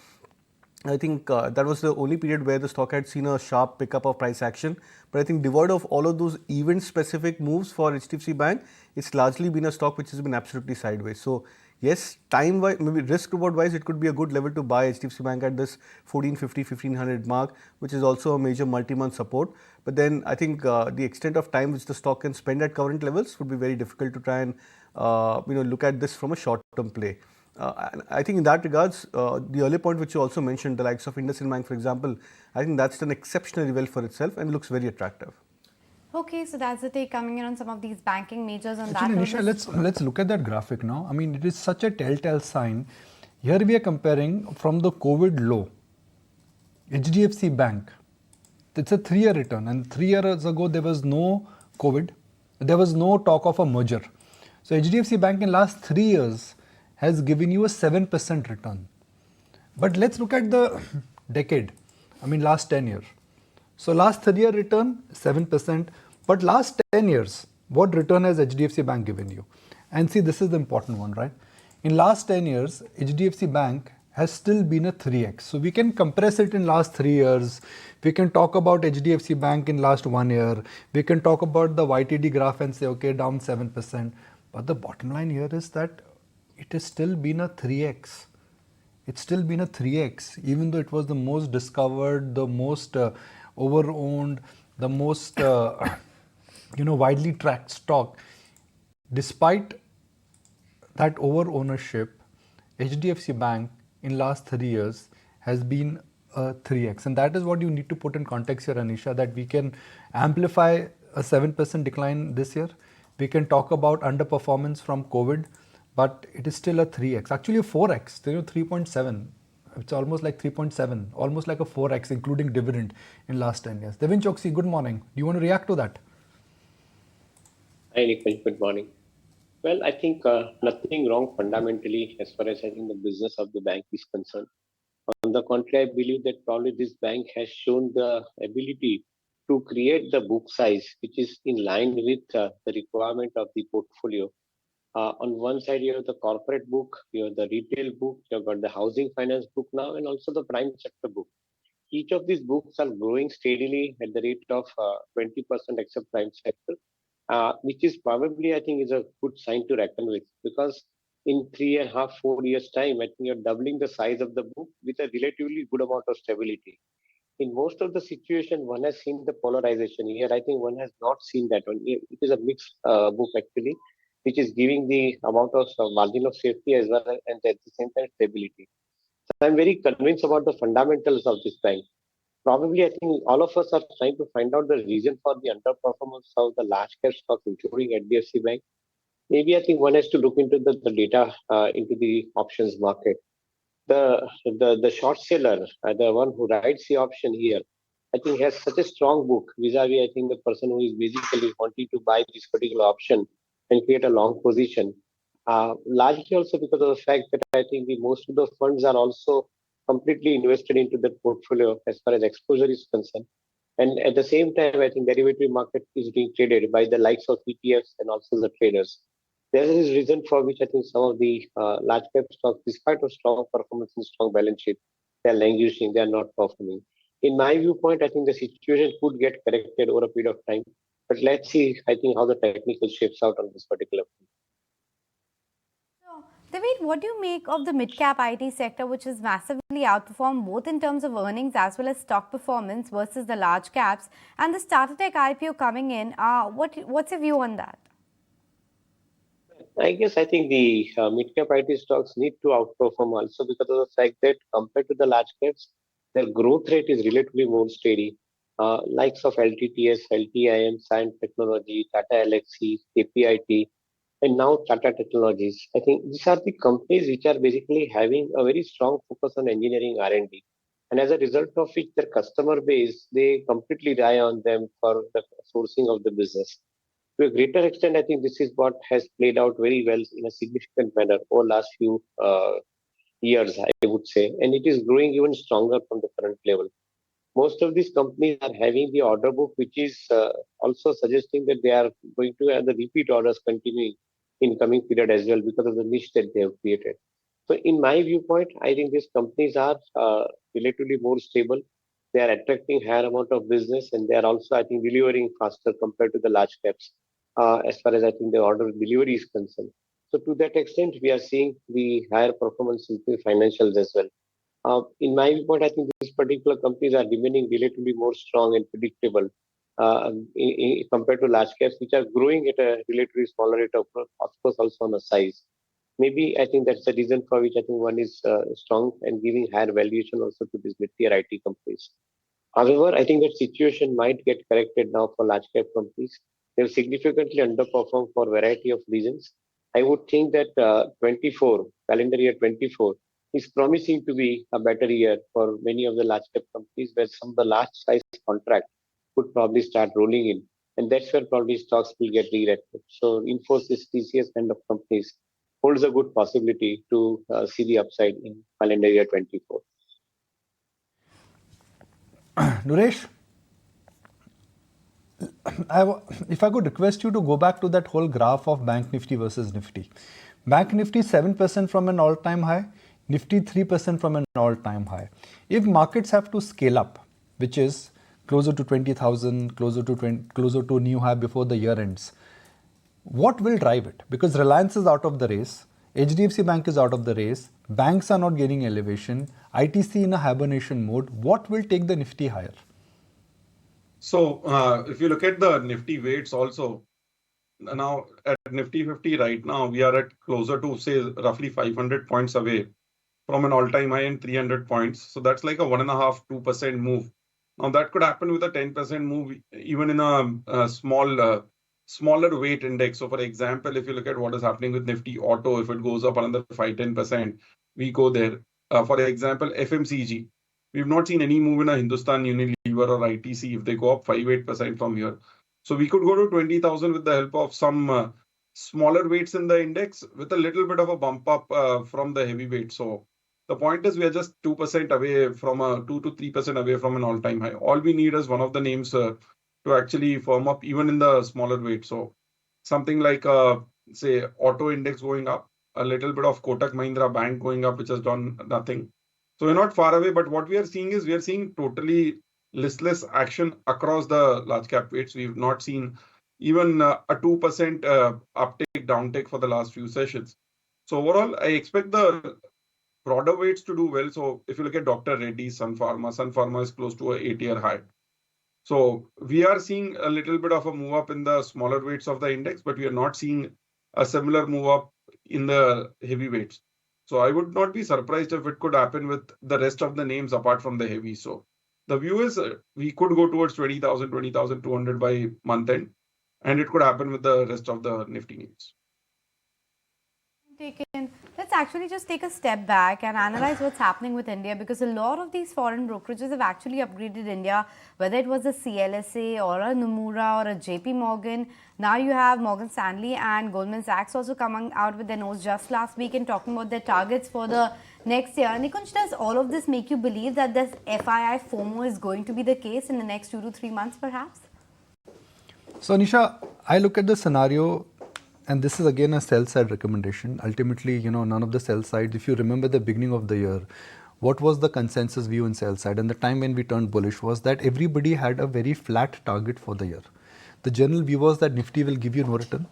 Speaker 6: I think that was the only period where the stock had seen a sharp pickup of price action. But I think devoid of all of those event-specific moves for HDFC Bank, it's largely been a stock which has been absolutely sideways. So yes, time-wise, maybe risk-reward-wise, it could be a good level to buy HDFC Bank at this 1450, 1500 mark, which is also a major multi-month support. But then I think the extent of time which the stock can spend at current levels would be very difficult to try and look at this from a short-term play. And I think in that regards, the earlier point which you also mentioned, the likes of IndusInd Bank, for example, I think that's done exceptionally well for itself and looks very attractive.
Speaker 3: Okay, so that's the take coming in on some of these banking majors on
Speaker 2: Actually,
Speaker 3: that.
Speaker 2: Nisha, let's look at that graphic now. I mean, it is such a telltale sign. Here we are comparing from the COVID low, HDFC Bank. It's a 3-year return, and 3 years ago there was no COVID, there was no talk of a merger. So HDFC Bank in last 3 years has given you a 7% return. But let's look at the decade, I mean last 10 years. So last 3-year return, 7%, but last 10 years, what return has HDFC Bank given you? And see, this is the important one, right? In last 10 years, HDFC Bank has still been a 3x. So we can compress it in last 3 years. We can talk about HDFC Bank in last 1 year. We can talk about the YTD graph and say, okay, down 7%. But the bottom line here is that it has still been a 3x. It's still been a 3x, even though it was the most discovered, the most over-owned, the most widely tracked stock. Despite that over-ownership, HDFC Bank in last 3 years has been a 3x. And that is what you need to put in context here, Anisha, that we can amplify a 7% decline this year. We can talk about underperformance from COVID, but it is still a 3x, actually a 4x, 3.7. It's almost like 3.7, almost like a 4x, including dividend in last 10 years. Devin Choksi, good morning. Do you want to react to that?
Speaker 12: Hi, Nikunj, good morning. Well, I think nothing wrong fundamentally as far as I think the business of the bank is concerned. On the contrary, I believe that probably this bank has shown the ability to create the book size, which is in line with the requirement of the portfolio. On one side, you have the corporate book, you have the retail book, you've got the housing finance book now, and also the prime sector book. Each of these books are growing steadily at the rate of 20% except prime sector, which is probably, I think, is a good sign to reckon with, because in 3.5, 4 years' time, I think you're doubling the size of the book with a relatively good amount of stability. In most of the situation, one has seen the polarization. Here, I think one has not seen that one. It is a mixed book actually, which is giving the amount of margin of safety as well as and at the same time stability. So I'm very convinced about the fundamentals of this bank. Probably, I think all of us are trying to find out the reason for the underperformance of the large cap stocks, including HDFC Bank. Maybe I think one has to look into the data into the options market. The short seller, the one who writes the option here, I think has such a strong book vis-a-vis I think the person who is basically wanting to buy this particular option and create a long position. Largely also because of the fact that I think the most of the funds are also completely invested into the portfolio as far as exposure is concerned. And at the same time, I think derivative market is being traded by the likes of ETFs and also the traders. There is reason for which I think some of the large cap stocks, despite a strong performance and strong balance sheet, they are languishing, they are not performing. In my viewpoint, I think the situation could get corrected over a period of time. But let's see, I think, how the technical shapes out on this particular point.
Speaker 3: So, David, what do you make of the mid-cap IT sector, which has massively outperformed both in terms of earnings as well as stock performance versus the large caps, and the starter tech IPO coming in? What's your view on that?
Speaker 12: I think the mid-cap IT stocks need to outperform also because of the fact that compared to the large caps, their growth rate is relatively more steady. Likes of LTTS, LTIM, Science Technology, Tata Elxsi, KPIT, and now Tata Technologies. I think these are the companies which are basically having a very strong focus on engineering R&D. And as a result of which, their customer base, they completely rely on them for the sourcing of the business. To a greater extent, I think this is what has played out very well in a significant manner over last few years, I would say, and it is growing even stronger from the current level. Most of these companies are having the order book, which is also suggesting that they are going to have the repeat orders continuing in coming period as well because of the niche that they have created. So, in my viewpoint, I think these companies are relatively more stable. They are attracting higher amount of business, and they are also, I think, delivering faster compared to the large caps, as far as I think the order delivery is concerned. So, to that extent, we are seeing the higher performance in the financials as well. In my viewpoint, I think these particular companies are remaining relatively more strong and predictable compared to large caps, which are growing at a relatively smaller rate of course, also on the size. Maybe I think that's the reason for which I think one is strong and giving higher valuation also to these mid-tier IT companies. However, I think that situation might get corrected now for large cap companies. They've significantly underperformed for a variety of reasons. I would think that 24, calendar year 24, is promising to be a better year for many of the large cap companies where some of the large size contracts could probably start rolling in. And that's where probably stocks will get re-rated. So Infosys, TCS kind of companies holds a good possibility to see the upside in calendar year 24.
Speaker 2: Nuresh, if I could request you to go back to that whole graph of Bank Nifty versus Nifty. Bank Nifty 7% from an all-time high, Nifty 3% from an all-time high. If markets have to scale up, which is closer to 20,000, closer to a new high before the year ends, what will drive it? Because Reliance is out of the race, HDFC Bank is out of the race, banks are not gaining elevation, ITC in a hibernation mode. What will take the Nifty higher?
Speaker 5: So if you look at the Nifty weights also, now at Nifty 50 right now, we are at closer to say roughly 500 points away from an all-time high and 300 points. So that's like a 1.5-2% move. Now that could happen with a 10% move even in a smaller weight index. So for example, if you look at what is happening with Nifty Auto, if it goes up another 5-10%, we go there. For example, FMCG, we've not seen any move in a Hindustan Unilever or ITC if they go up 5-8% from here. So we could go to 20,000 with the help of some smaller weights in the index with a little bit of a bump up from the heavy weight. So the point is we are just 2% away from 2 to 3% away from an all-time high. All we need is one of the names to actually firm up even in the smaller weight. So something like say auto index going up, a little bit of Kotak Mahindra Bank going up, which has done nothing. So we're not far away, but what we are seeing is we are seeing totally listless action across the large cap weights. We've not seen even a 2% uptake, downtake for the last few sessions. So overall, I expect the broader weights to do well. So if you look at Dr. Reddy's, Sun Pharma is close to an 8-year high. So we are seeing a little bit of a move up in the smaller weights of the index, but we are not seeing a similar move up in the heavy weights. So I would not be surprised if it could happen with the rest of the names apart from the heavy. So the view is we could go towards 20,000, 20,200 by month end, and it could happen with the rest of the Nifty names.
Speaker 3: Let's actually just take a step back and analyze what's happening with India, because a lot of these foreign brokerages have actually upgraded India, whether it was a CLSA or a Nomura or a JP Morgan. Now you have Morgan Stanley and Goldman Sachs also coming out with their notes just last week and talking about their targets for the next year. Nikunj, does all of this make you believe that this FII FOMO is going to be the case in the next 2 to 3 months perhaps?
Speaker 2: So Nisha, I look at the scenario, and this is again a sell side recommendation. Ultimately, none of the sell side, if you remember the beginning of the year, what was the consensus view in sell side? And the time when we turned bullish was that everybody had a very flat target for the year. The general view was that Nifty will give you no return.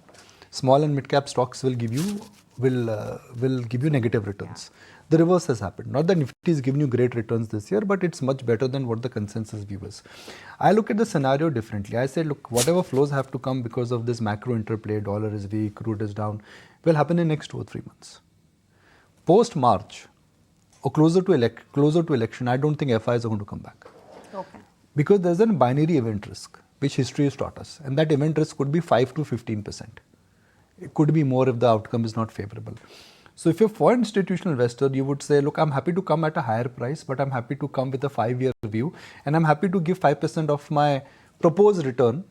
Speaker 2: Small and mid cap stocks will give you negative returns. The reverse has happened. Not that Nifty is giving you great returns this year, but it's much better than what the consensus view is. I look at the scenario differently. I say, look, whatever flows have to come because of this macro interplay, dollar is weak, crude is down, will happen in next 2 or 3 months. Post March or closer to election, I don't think FIs are going to come back.
Speaker 3: Okay.
Speaker 2: Because there's a binary event risk, which history has taught us, and that event risk could be 5 to 15%. It could be more if the outcome is not favorable. So if you're for institutional investor, you would say, look, I'm happy to come at a higher price, but I'm happy to come with a 5-year view, and I'm happy to give 5% of my proposed return.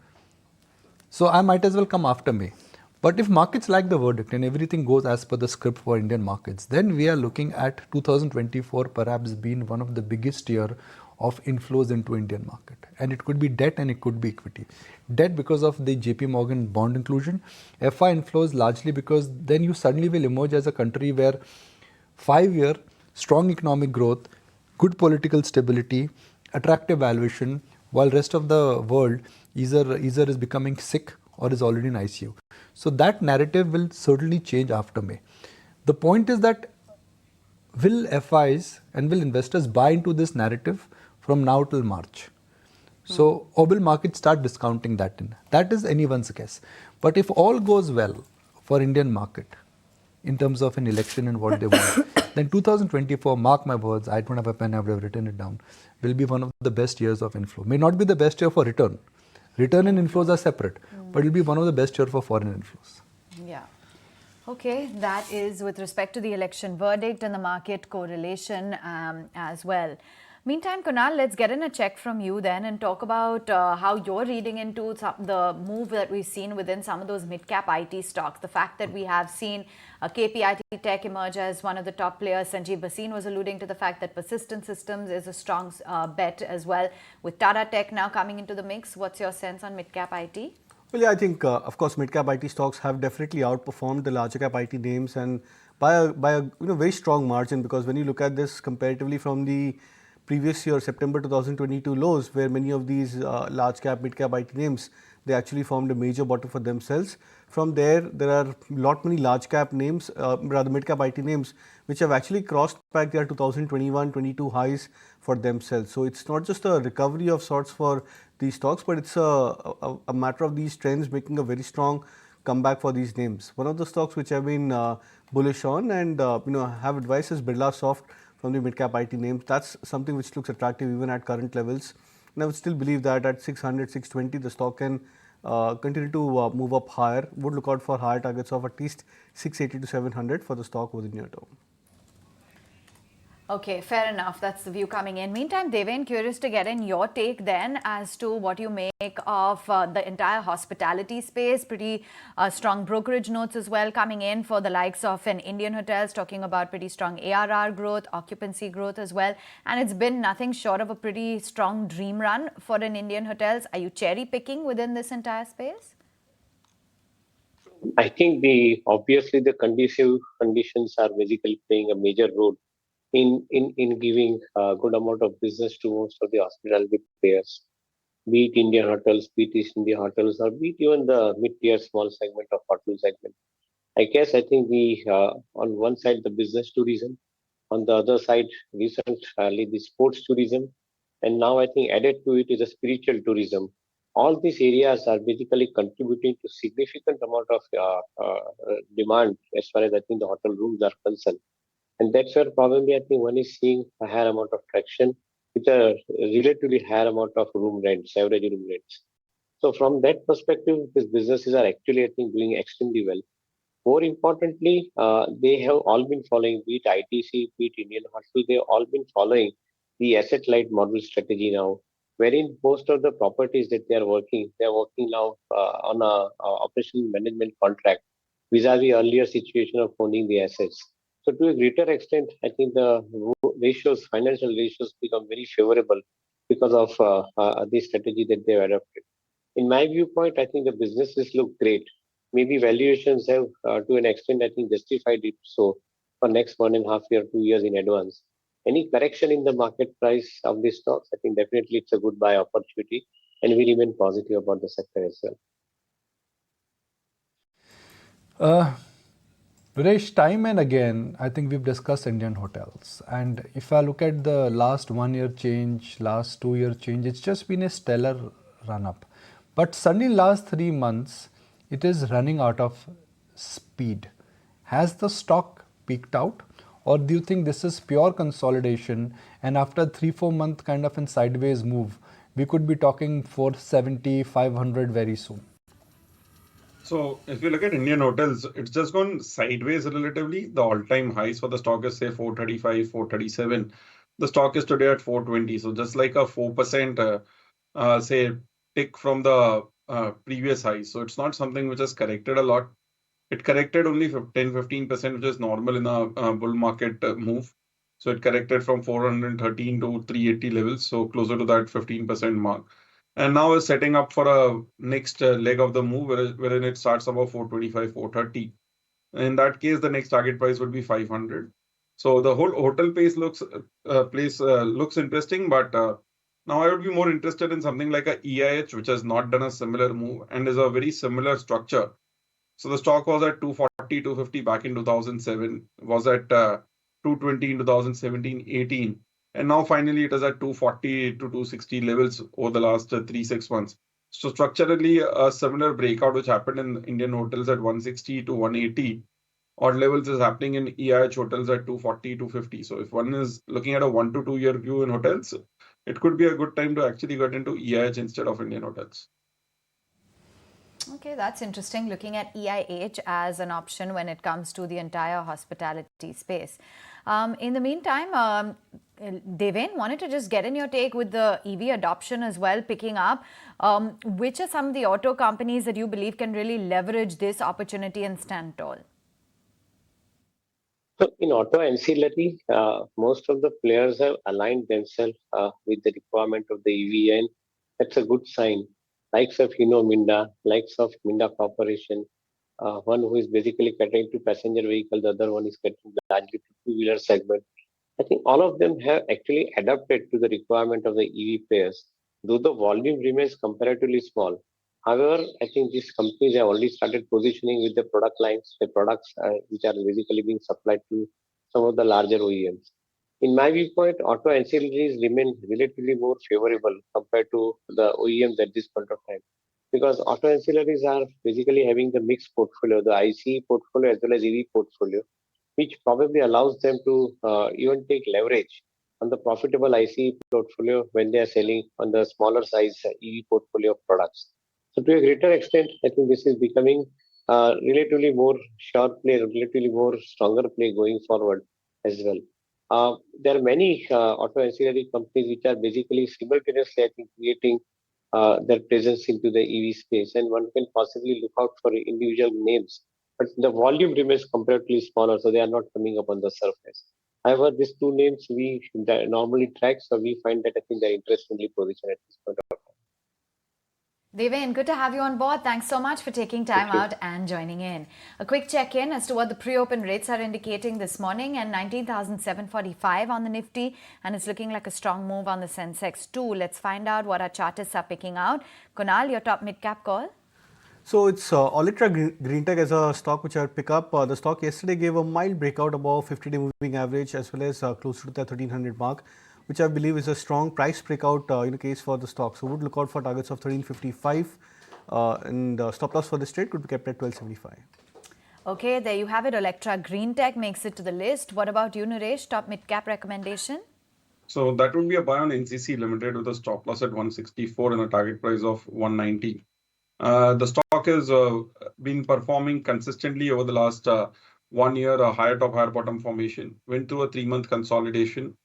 Speaker 2: So I might as well come after May. But if markets like the verdict and everything goes as per the script for Indian markets, then we are looking at 2024 perhaps being one of the biggest year of inflows into Indian market. And it could be debt and it could be equity. Debt because of the JP Morgan bond inclusion. FI inflows largely because then you suddenly will emerge as a country where 5-year strong economic growth, good political stability, attractive valuation, while rest of the world either is becoming sick or is already in ICU. So that narrative will certainly change after May. The point is that will FIs and will investors buy into this narrative from now till March? So, or will markets start discounting that in? That is anyone's guess. But if all goes well for Indian market in terms of an election and what they want, then 2024, mark my words, I don't have a pen, I would have written it down, will be one of the best years of inflow. May not be the best year for return. Return and inflows are separate, but it will be one of the best years for foreign inflows.
Speaker 1: Yeah. Okay, that is with respect to the election verdict and the market correlation as well. Meantime, Kunal, let's get in a check from you then and talk about how you're reading into the move that we've seen within some of those mid-cap IT stocks. The fact that we have seen KPIT Tech emerge as one of the top players. Sanjeev Bhasin was alluding to the fact that Persistent Systems is a strong bet as well. With Tata Tech now coming into the mix, what's your sense on mid-cap IT?
Speaker 6: Well, yeah, I think, of course, mid-cap IT stocks have definitely outperformed the larger cap IT names, and by a very strong margin, because when you look at this comparatively from the previous year, September 2022 lows, where many of these large cap, mid cap IT names, they actually formed a major bottom for themselves. From there are many large cap names, rather mid cap IT names, which have actually crossed back their 2021-22 highs for themselves. So it's not just a recovery of sorts for these stocks, but it's a matter of these trends making a very strong comeback for these names. One of the stocks which I've been bullish on and have advised is Birlasoft from the mid-cap IT names. That's something which looks attractive even at current levels. And I would still believe that at 600, 620, the stock can continue to move up higher. Would look out for higher targets of at least 680 to 700 for the stock over the near term.
Speaker 1: Okay, fair enough. That's the view coming in. Meantime, Deven, curious to get in your take then as to what you make of the entire hospitality space. Pretty strong brokerage notes as well coming in for the likes of an Indian Hotels, talking about pretty strong ARR growth, occupancy growth as well. And it's been nothing short of a pretty strong dream run for an Indian Hotels. Are you cherry picking within this entire space?
Speaker 12: I think obviously the conducive conditions are basically playing a major role in giving a good amount of business to most of the hospitality players, be it Indian hotels, be it East India hotels, or be it even the mid-tier small segment of hotel segment. I guess I think on one side the business tourism, on the other side recently the sports tourism, and now I think added to it is a spiritual tourism. All these areas are basically contributing to significant amount of demand as far as I think the hotel rooms are concerned. And that's where probably I think one is seeing a higher amount of traction with a relatively higher amount of room rents, average room rents. So from that perspective, these businesses are actually, I think, doing extremely well. More importantly, they have all been following, be it ITC, be it Indian Hospital, they have all been following the asset-light model strategy now, wherein most of the properties that they are working now on a operational management contract vis-a-vis earlier situation of owning the assets. So to a greater extent, I think the financial ratios become very favorable because of the strategy that they have adopted. In my viewpoint, I think the businesses look great. Maybe valuations have, to an extent, I think, justified it so for next 1.5 year, 2 years in advance. Any correction in the market price of these stocks, I think definitely it's a good buy opportunity, and we remain positive about the sector as well.
Speaker 2: Viresh, time and again, I think we've discussed Indian hotels. And if I look at the last 1 year change, last 2 year change, it's just been a stellar run up. But suddenly, last 3 months, it is running out of speed. Has the stock peaked out? Or do you think this is pure consolidation? And after 3-4 month kind of a sideways move, we could be talking 470, 500 very soon.
Speaker 5: So if you look at Indian hotels, it's just gone sideways relatively. The all-time highs for the stock is say 435, 437. The stock is today at 420. So just like a 4% say tick from the previous highs. So it's not something which has corrected a lot. It corrected only 10-15%, which is normal in a bull market move. So it corrected from 413 to 380 levels, so closer to that 15% mark. And now is setting up for a next leg of the move, wherein it starts above 425, 430. In that case, the next target price would be 500. So the whole hotel place looks interesting, but now I would be more interested in something like a EIH, which has not done a similar move and is a very similar structure. So the stock was at 240, 250 back in 2007, was at 220 in 2017, 18. And now finally it is at 240 to 260 levels over the last 3-6 months. So structurally, a similar breakout which happened in Indian hotels at 160 to 180 odd levels is happening in EIH hotels at 240, 250. So if one is looking at a 1 to 2 year view in hotels, it could be a good time to actually get into EIH instead of Indian hotels.
Speaker 1: Okay, that's interesting, looking at EIH as an option when it comes to the entire hospitality space. In the meantime, Deven, wanted to just get in your take with the EV adoption as well picking up. Which are some of the auto companies that you believe can really leverage this opportunity and stand tall?
Speaker 12: So in auto ancillary, most of the players have aligned themselves with the requirement of the EV, and that's a good sign. Likes of Minda, likes of Minda Corporation, one who is basically catering to passenger vehicle, the other one is catering largely to two-wheeler segment. I think all of them have actually adapted to the requirement of the EV players, though the volume remains comparatively small. However, I think these companies have already started positioning with the product lines, the products which are basically being supplied to some of the larger OEMs. In my viewpoint, auto ancillaries remain relatively more favorable compared to the OEMs at this point of time, because auto ancillaries are basically having the mixed portfolio, the ICE portfolio as well as EV portfolio, which probably allows them to even take leverage on the profitable ICE portfolio when they are selling on the smaller size EV portfolio of products. So to a greater extent, I think this is becoming relatively more sure play, relatively more stronger play going forward as well. There are many auto ancillary companies which are basically simultaneously, I think, creating their presence into the EV space, and one can possibly look out for individual names. But the volume remains comparatively smaller, so they are not coming up on the surface. However, these two names we normally track, so we find that I think they're interestingly positioned at this point of time.
Speaker 1: Deven, good to have you on board. Thanks so much for taking time out and joining in. A quick check-in as to what the pre-open rates are indicating this morning, and 19,745 on the Nifty, and it's looking like a strong move on the Sensex too. Let's find out what our chartists are picking out. Kunal, your top mid-cap call?
Speaker 6: So it's Olitra Greentech as a stock which I would pick up. The stock yesterday gave a mild breakout above 50-day moving average as well as close to the 1300 mark, which I believe is a strong price breakout case for the stock. So would look out for targets of 1355 and stop loss for this trade could be kept at 1275.
Speaker 1: Okay, there you have it. Olitra Greentech makes it to the list. What about you, Naresh? Top mid-cap recommendation?
Speaker 5: So that would be a buy on NCC Limited with a stop loss at 164 and a target price of 190. The stock has been performing consistently over the last 1 year, a higher top, higher bottom formation. Went through a 3-month consolidation.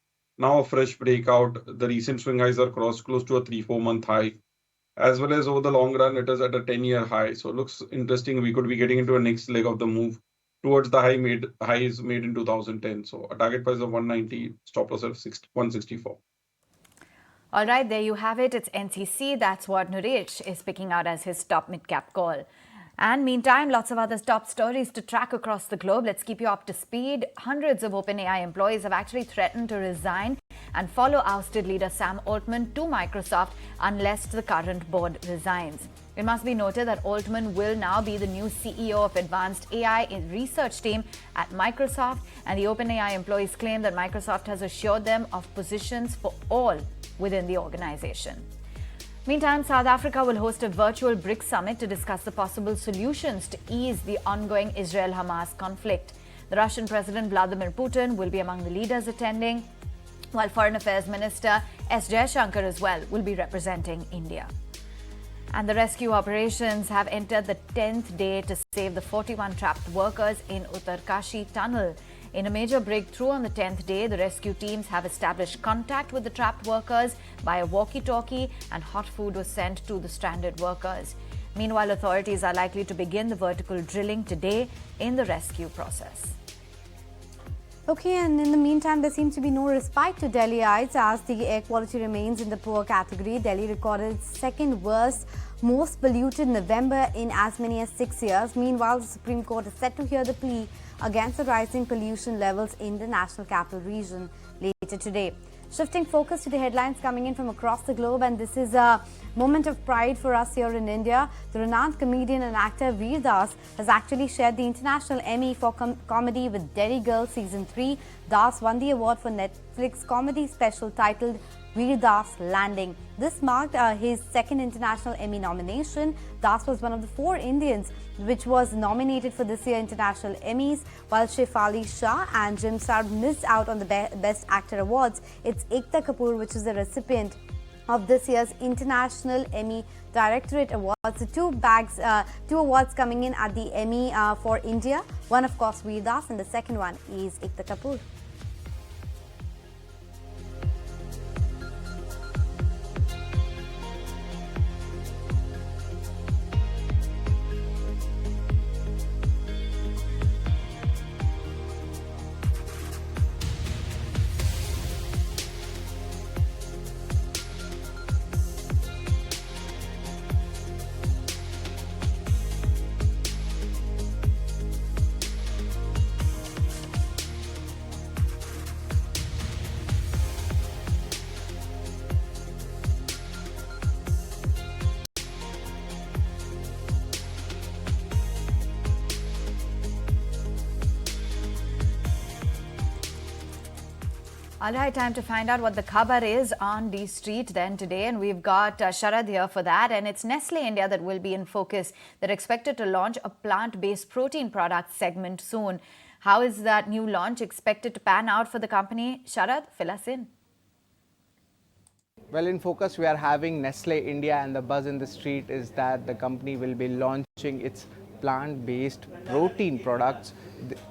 Speaker 5: Now a fresh breakout. The recent swing highs are crossed close to a 3-4 month high. As well as over the long run, it is at a 10-year high. So it looks interesting. We could be getting into a next leg of the move towards the highs made in 2010. So a target price of 190, stop loss of 164.
Speaker 1: All right, there you have it. It's NCC. That's what Naresh is picking out as his top mid-cap call. And meantime, lots of other top stories to track across the globe. Let's keep you up to speed. Hundreds of OpenAI employees have actually threatened to resign and follow ousted leader Sam Altman to Microsoft unless the current board resigns. It must be noted that Altman will now be the new CEO of Advanced AI Research Team at Microsoft, and the OpenAI employees claim that Microsoft has assured them of positions for all within the organization. Meantime, South Africa will host a virtual BRICS summit to discuss the possible solutions to ease the ongoing Israel-Hamas conflict. The Russian President Vladimir Putin will be among the leaders attending, while Foreign Affairs Minister S. Jaishankar as well will be representing India. And the rescue operations have entered the 10th day to save the 41 trapped workers in Uttarkashi tunnel. In a major breakthrough on the 10th day, the rescue teams have established contact with the trapped workers by a walkie-talkie, and hot food was sent to the stranded workers. Meanwhile, authorities are likely to begin the vertical drilling today in the rescue process.
Speaker 3: Okay, and in the meantime, there seems to be no respite to Delhiites as the air quality remains in the poor category. Delhi recorded its second worst, most polluted November in as many as 6 years. Meanwhile, the Supreme Court is set to hear the plea against the rising pollution levels in the National Capital Region later today. Shifting focus to the headlines coming in from across the globe, and this is a moment of pride for us here in India. The renowned comedian and actor Veer Das has actually shared the International Emmy for comedy with Derry Girl Season 3. Das won the award for Netflix comedy special titled Veer Das Landing. This marked his second International Emmy nomination. Das was one of the 4 Indians which was nominated for this year's International Emmys, while Shefali Shah and Jim Sard missed out on the Best Actor awards. It's Ekta Kapoor which is the recipient of this year's International Emmy Directorate Awards. The two awards coming in at the Emmy for India. One, of course, Veer Das, and the second one is Ekta Kapoor.
Speaker 1: All right, time to find out what the khabar is on the street then today, and we've got Sharad here for that. And it's Nestle India that will be in focus. They're expected to launch a plant-based protein product segment soon. How is that new launch expected to pan out for the company? Sharad, fill us in.
Speaker 13: Well, in focus, we are having Nestle India, and the buzz in the street is that the company will be launching its plant-based protein products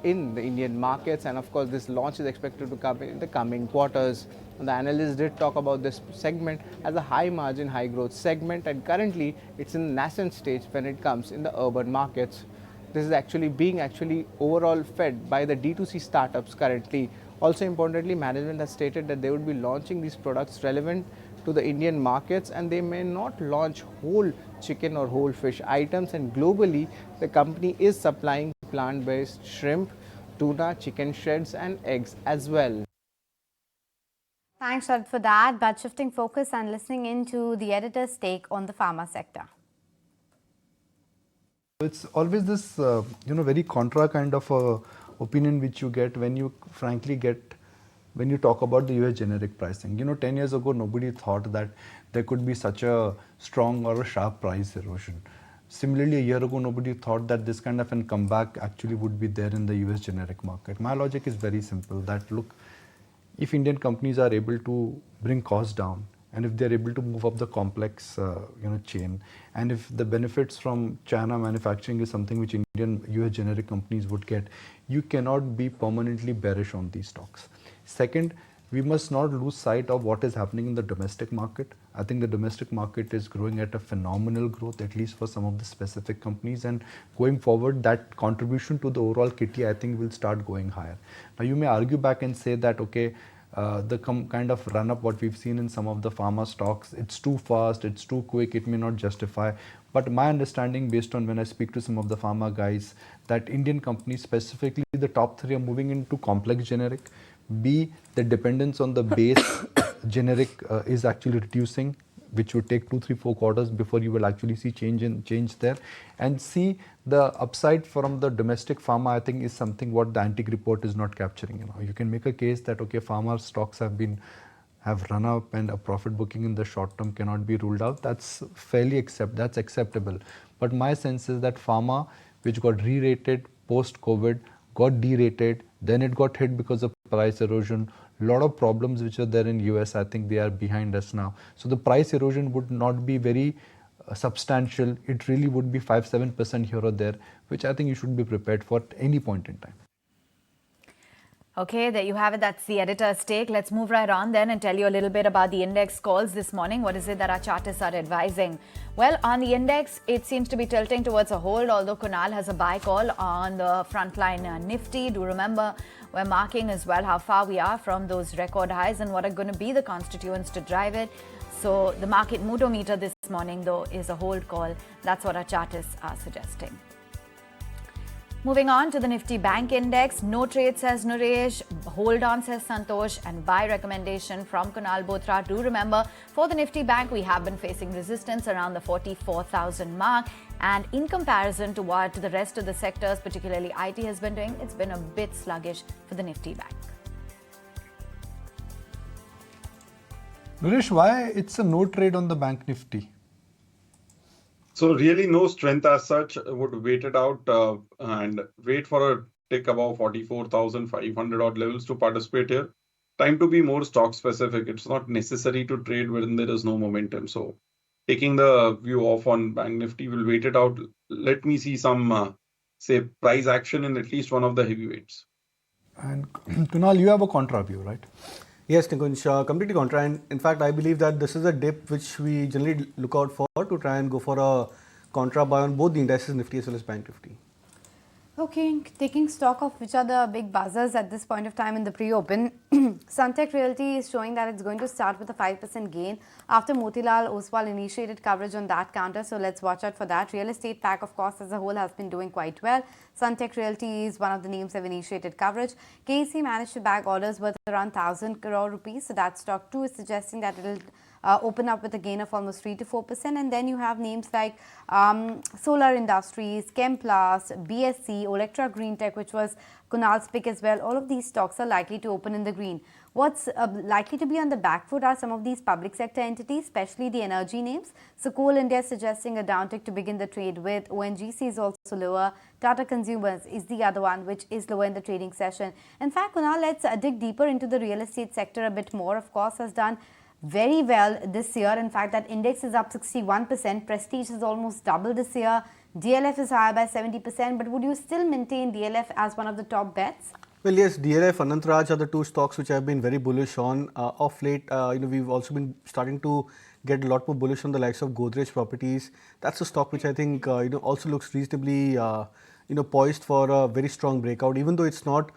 Speaker 13: in the Indian markets, and of course this launch is expected to come in the coming quarters. The analysts did talk about this segment as a high margin, high growth segment, and currently it's in the nascent stage when it comes in the urban markets. This is actually being overall fed by the D2C startups currently. Also importantly, management has stated that they would be launching these products relevant to the Indian markets, and they may not launch whole chicken or whole fish items, and globally the company is supplying plant-based shrimp, tuna, chicken shreds and eggs as well.
Speaker 3: Thanks, Sharad, for that. But shifting focus and listening into the editor's take on the pharma sector.
Speaker 2: It's always this, very contra kind of opinion which you get when you when you talk about the US generic pricing. 10 years ago, nobody thought that there could be such a strong or a sharp price erosion. Similarly, a year ago, nobody thought that this kind of a comeback actually would be there in the US generic market. My logic is very simple, that look, if Indian companies are able to bring costs down, and if they're able to move up the complex chain, and if the benefits from China manufacturing is something which Indian US generic companies would get, you cannot be permanently bearish on these stocks. Second, we must not lose sight of what is happening in the domestic market. I think the domestic market is growing at a phenomenal growth, at least for some of the specific companies, and going forward, that contribution to the overall kitty, I think, will start going higher. Now, you may argue back and say that, okay, the kind of run up what we've seen in some of the pharma stocks, it's too fast, it's too quick, it may not justify. But my understanding, based on when I speak to some of the pharma guys, that Indian companies, specifically the top 3, are moving into complex generic. B, the dependence on the base generic is actually reducing which would take 2, 3, 4 quarters before you will actually see change there. And see the upside from the domestic pharma, I think, is something what the Antique report is not capturing. You can make a case that okay, pharma stocks have run up and a profit booking in the short term cannot be ruled out. That's that's acceptable. But my sense is that pharma, which got re-rated post-COVID, got derated, then it got hit because of price erosion. A lot of problems which are there in US, I think they are behind us now. So the price erosion would not be very substantial. It really would be 5-7% here or there, which I think you should be prepared for at any point in time.
Speaker 1: Okay, there you have it. That's the editor's take. Let's move right on then and tell you a little bit about the index calls this morning. What is it that our chartists are advising? Well, on the index, it seems to be tilting towards a hold, although Kunal has a buy call on the frontline Nifty. Do remember, we're marking as well how far we are from those record highs and what are going to be the constituents to drive it. So the market moodometer this morning, though, is a hold call. That's what our chartists are suggesting. Moving on to the Nifty Bank Index, no trade says Naresh, hold on says Santosh, and buy recommendation from Kunal Bothra. Do remember, for the Nifty Bank, we have been facing resistance around the 44,000 mark. And in comparison to what the rest of the sectors, particularly IT, has been doing, it's been a bit sluggish for the Nifty Bank.
Speaker 2: Naresh, why it's a no trade on the Bank Nifty?
Speaker 5: So really no strength as such. Would wait it out and wait for a tick above 44,500 odd levels to participate here. Time to be more stock specific. It's not necessary to trade when there is no momentum. So taking the view off on Bank Nifty, will wait it out. Let me see some say price action in at least one of the heavyweights.
Speaker 2: And Kunal, you have a contra view, right?
Speaker 6: Yes, Nikunj, completely contra. And in fact, I believe that this is a dip which we generally look out for to try and go for a contra buy on both the indices, Nifty as well as Bank Nifty.
Speaker 3: Okay, taking stock of which are the big buzzers at this point of time in the pre-open, Suntec Realty is showing that it's going to start with a 5% gain after Motilal Oswal initiated coverage on that counter. So let's watch out for that. Real estate pack, of course, as a whole has been doing quite well. Suntec Realty is one of the names that have initiated coverage. KEC managed to bag orders worth around 1,000 crore rupees. So that stock too is suggesting that it will open up with a gain of almost 3 to 4%. And then you have names like Solar Industries, Chemplast, BSC, Electra Green Tech, which was Kunal's pick as well. All of these stocks are likely to open in the green. What's likely to be on the back foot are some of these public sector entities, especially the energy names. So Coal India is suggesting a downtick to begin the trade with. ONGC is also lower. Tata Consumers is the other one, which is lower in the trading session. In fact, Kunal, let's dig deeper into the real estate sector a bit more. Of course, has done very well this year. In fact, that index is up 61%. Prestige is almost double this year. DLF is higher by 70%. But would you still maintain DLF as one of the top bets?
Speaker 6: Well, yes, DLF, Anantraj are the two stocks which I have been very bullish on. Of late, we've also been starting to get a lot more bullish on the likes of Godrej Properties. That's a stock which I think, also looks reasonably, poised for a very strong breakout, even though it's not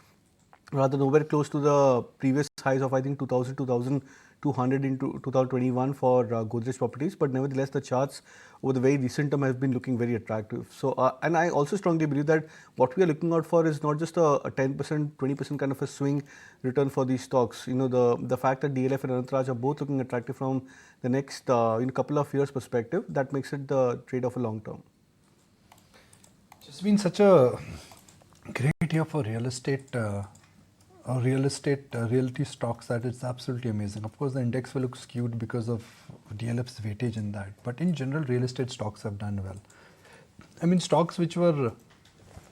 Speaker 6: rather nowhere close to the previous highs of, I think, 2,200 in 2021 for Godrej Properties, but nevertheless the charts over the very recent term have been looking very attractive. So, and I also strongly believe that what we are looking out for is not just a 10%, 20% kind of a swing return for these stocks. The fact that DLF and Anantraj are both looking attractive from the next couple of years perspective, that makes it the trade of a long term.
Speaker 2: It's been such a great year for realty stocks that it's absolutely amazing. Of course, the index will look skewed because of DLF's weightage in that. But in general, real estate stocks have done well. I mean, stocks which were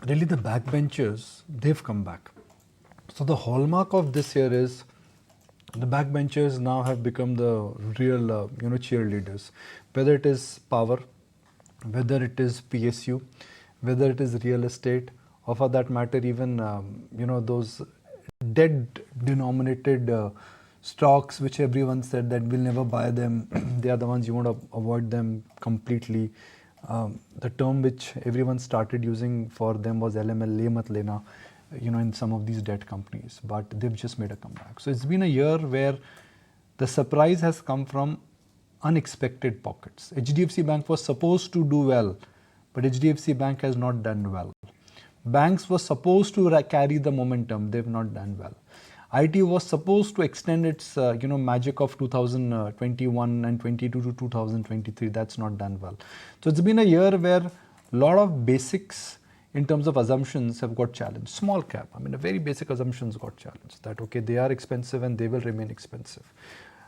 Speaker 2: really the backbenchers, they've come back. So the hallmark of this year is the backbenchers now have become the real, cheerleaders. Whether it is power, whether it is PSU, whether it is real estate, or for that matter, even, those dead denominated stocks which everyone said that we'll never buy them. They are the ones you want to avoid them completely. The term which everyone started using for them was LML, le mat lena, in some of these debt companies, but they've just made a comeback. So it's been a year where the surprise has come from unexpected pockets. HDFC Bank was supposed to do well, but HDFC Bank has not done well. Banks were supposed to carry the momentum, they've not done well. IT was supposed to extend its magic of 2021 and 22 to 2023. That's not done well. So it's been a year where a lot of basics in terms of assumptions have got challenged. Small cap, I mean, a very basic assumptions got challenged that, okay, they are expensive and they will remain expensive.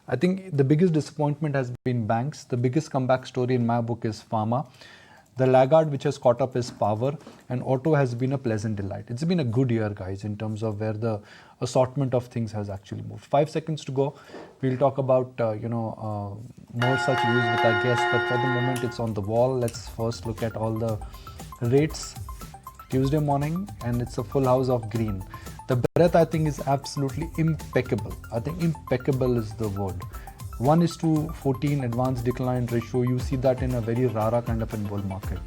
Speaker 2: I think the biggest disappointment has been banks. The biggest comeback story in my book is pharma. The laggard which has caught up is power, and auto has been a pleasant delight. It's been a good year, guys, in terms of where the assortment of things has actually moved. 5 seconds to go. We'll talk about more such views with our guests, but for the moment it's on the wall. Let's first look at all the rates. Tuesday morning, and it's a full house of green. The breadth, I think, is absolutely impeccable. I think impeccable is the word. 1:14 advanced decline ratio. You see that in a very rara kind of a bull market.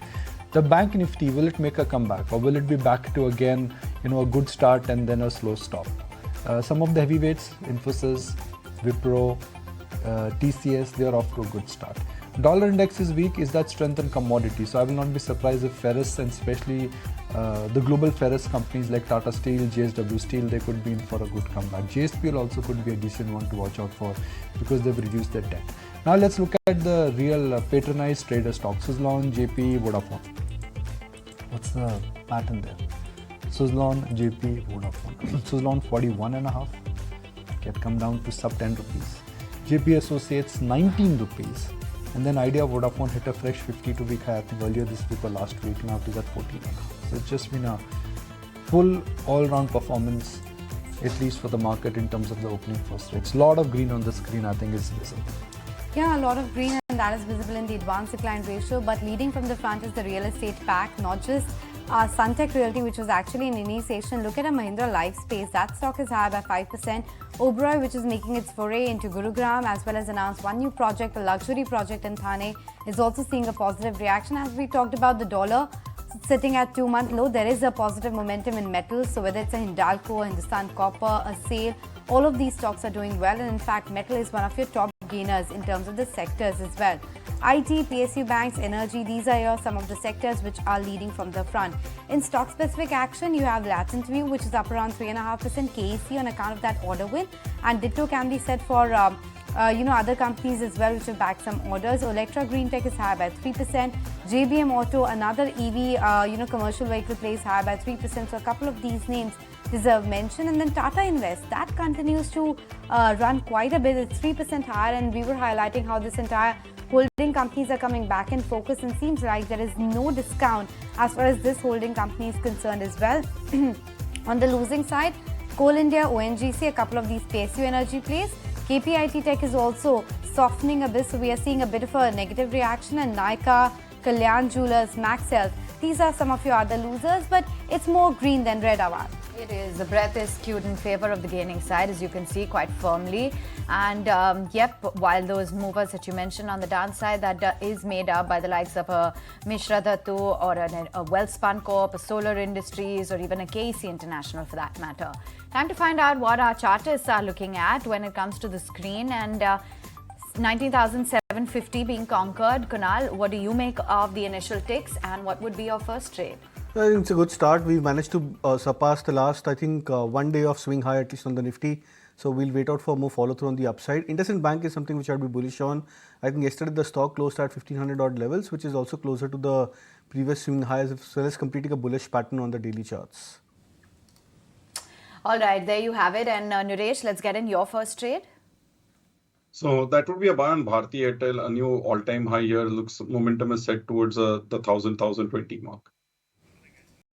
Speaker 2: The bank nifty, will it make a comeback, or will it be back to again, a good start and then a slow stop? Some of the heavyweights, Infosys, Wipro, TCS, they are off to a good start. Dollar index is weak. Is that strength in commodity? So I will not be surprised if ferrous, and especially the global ferrous companies like Tata Steel, JSW Steel, they could be in for a good comeback. JSPL also could be a decent one to watch out for because they've reduced their debt. Now let's look at the real patronized trader stocks. Suzlon, JP, Vodafone. What's the pattern there? Suzlon, JP, Vodafone. Suzlon 41.5. Can come down to sub 10 rupees. JP Associates 19 rupees. And then Idea Vodafone hit a fresh 52-week high, I think earlier this week or last week. Now it is at 14. So it's just been a full all-round performance, at least for the market in terms of the opening first rates. A lot of green on the screen, I think, is visible.
Speaker 3: Yeah, a lot of green, and that is visible in the advanced decline ratio. But leading from the front is the real estate pack, not just Suntech Realty, which was actually in initiation. Look at a Mahindra Lifespace. That stock is higher by 5%. Oberoi, which is making its foray into Gurugram, as well as announced one new project, a luxury project in Thane, is also seeing a positive reaction. As we talked about the dollar sitting at 2-month low, there is a positive momentum in metals. So whether it's a Hindalco, Hindustan Copper, a SAIL, all of these stocks are doing well. And in fact, metal is one of your top gainers in terms of the sectors as well. IT, PSU banks, energy, these are some of the sectors which are leading from the front. In stock-specific action, you have Latent View, which is up around 3.5%, KEC on account of that order win, and ditto can be said for other companies as well, which have backed some orders. Electra Green Tech is higher by 3%. JBM Auto, another EV, commercial vehicle plays higher by 3%. So a couple of these names deserve mention. And then Tata Invest, that continues to run quite a bit. It's 3% higher, and we were highlighting how this entire holding companies are coming back in focus, and seems like there is no discount as far as this holding company is concerned as well. On the losing side, Coal India, ONGC, a couple of these PSU energy plays. KPIT Tech is also softening a bit, so we are seeing a bit of a negative reaction. And Nykaa, Kalyan Jewelers, Max Health, these are some of your other losers, but it's more green than red, Awan.
Speaker 1: It is. The breadth is skewed in favor of the gaining side, as you can see, quite firmly. And while those movers that you mentioned on the downside, that is made up by the likes of a Mishra Dhatu or a Welspun Corp, a Solar Industries, or even a KEC International for that matter. Time to find out what our chartists are looking at when it comes to the screen. And 19,750 being conquered. Kunal, what do you make of the initial ticks, and what would be your first trade?
Speaker 6: I think it's a good start. We've managed to surpass the last, I think, 1 day of swing high, at least on the Nifty. So we'll wait out for more follow through on the upside. IndusInd Bank is something which I'd be bullish on. I think yesterday the stock closed at 1500 odd levels, which is also closer to the previous swing highs, as well as completing a bullish pattern on the daily charts.
Speaker 1: All right, there you have it. And Naresh, let's get in your first trade.
Speaker 5: So that would be a buy on Bharti Airtel, a new all-time high here. Looks momentum is set towards the 1,020 mark.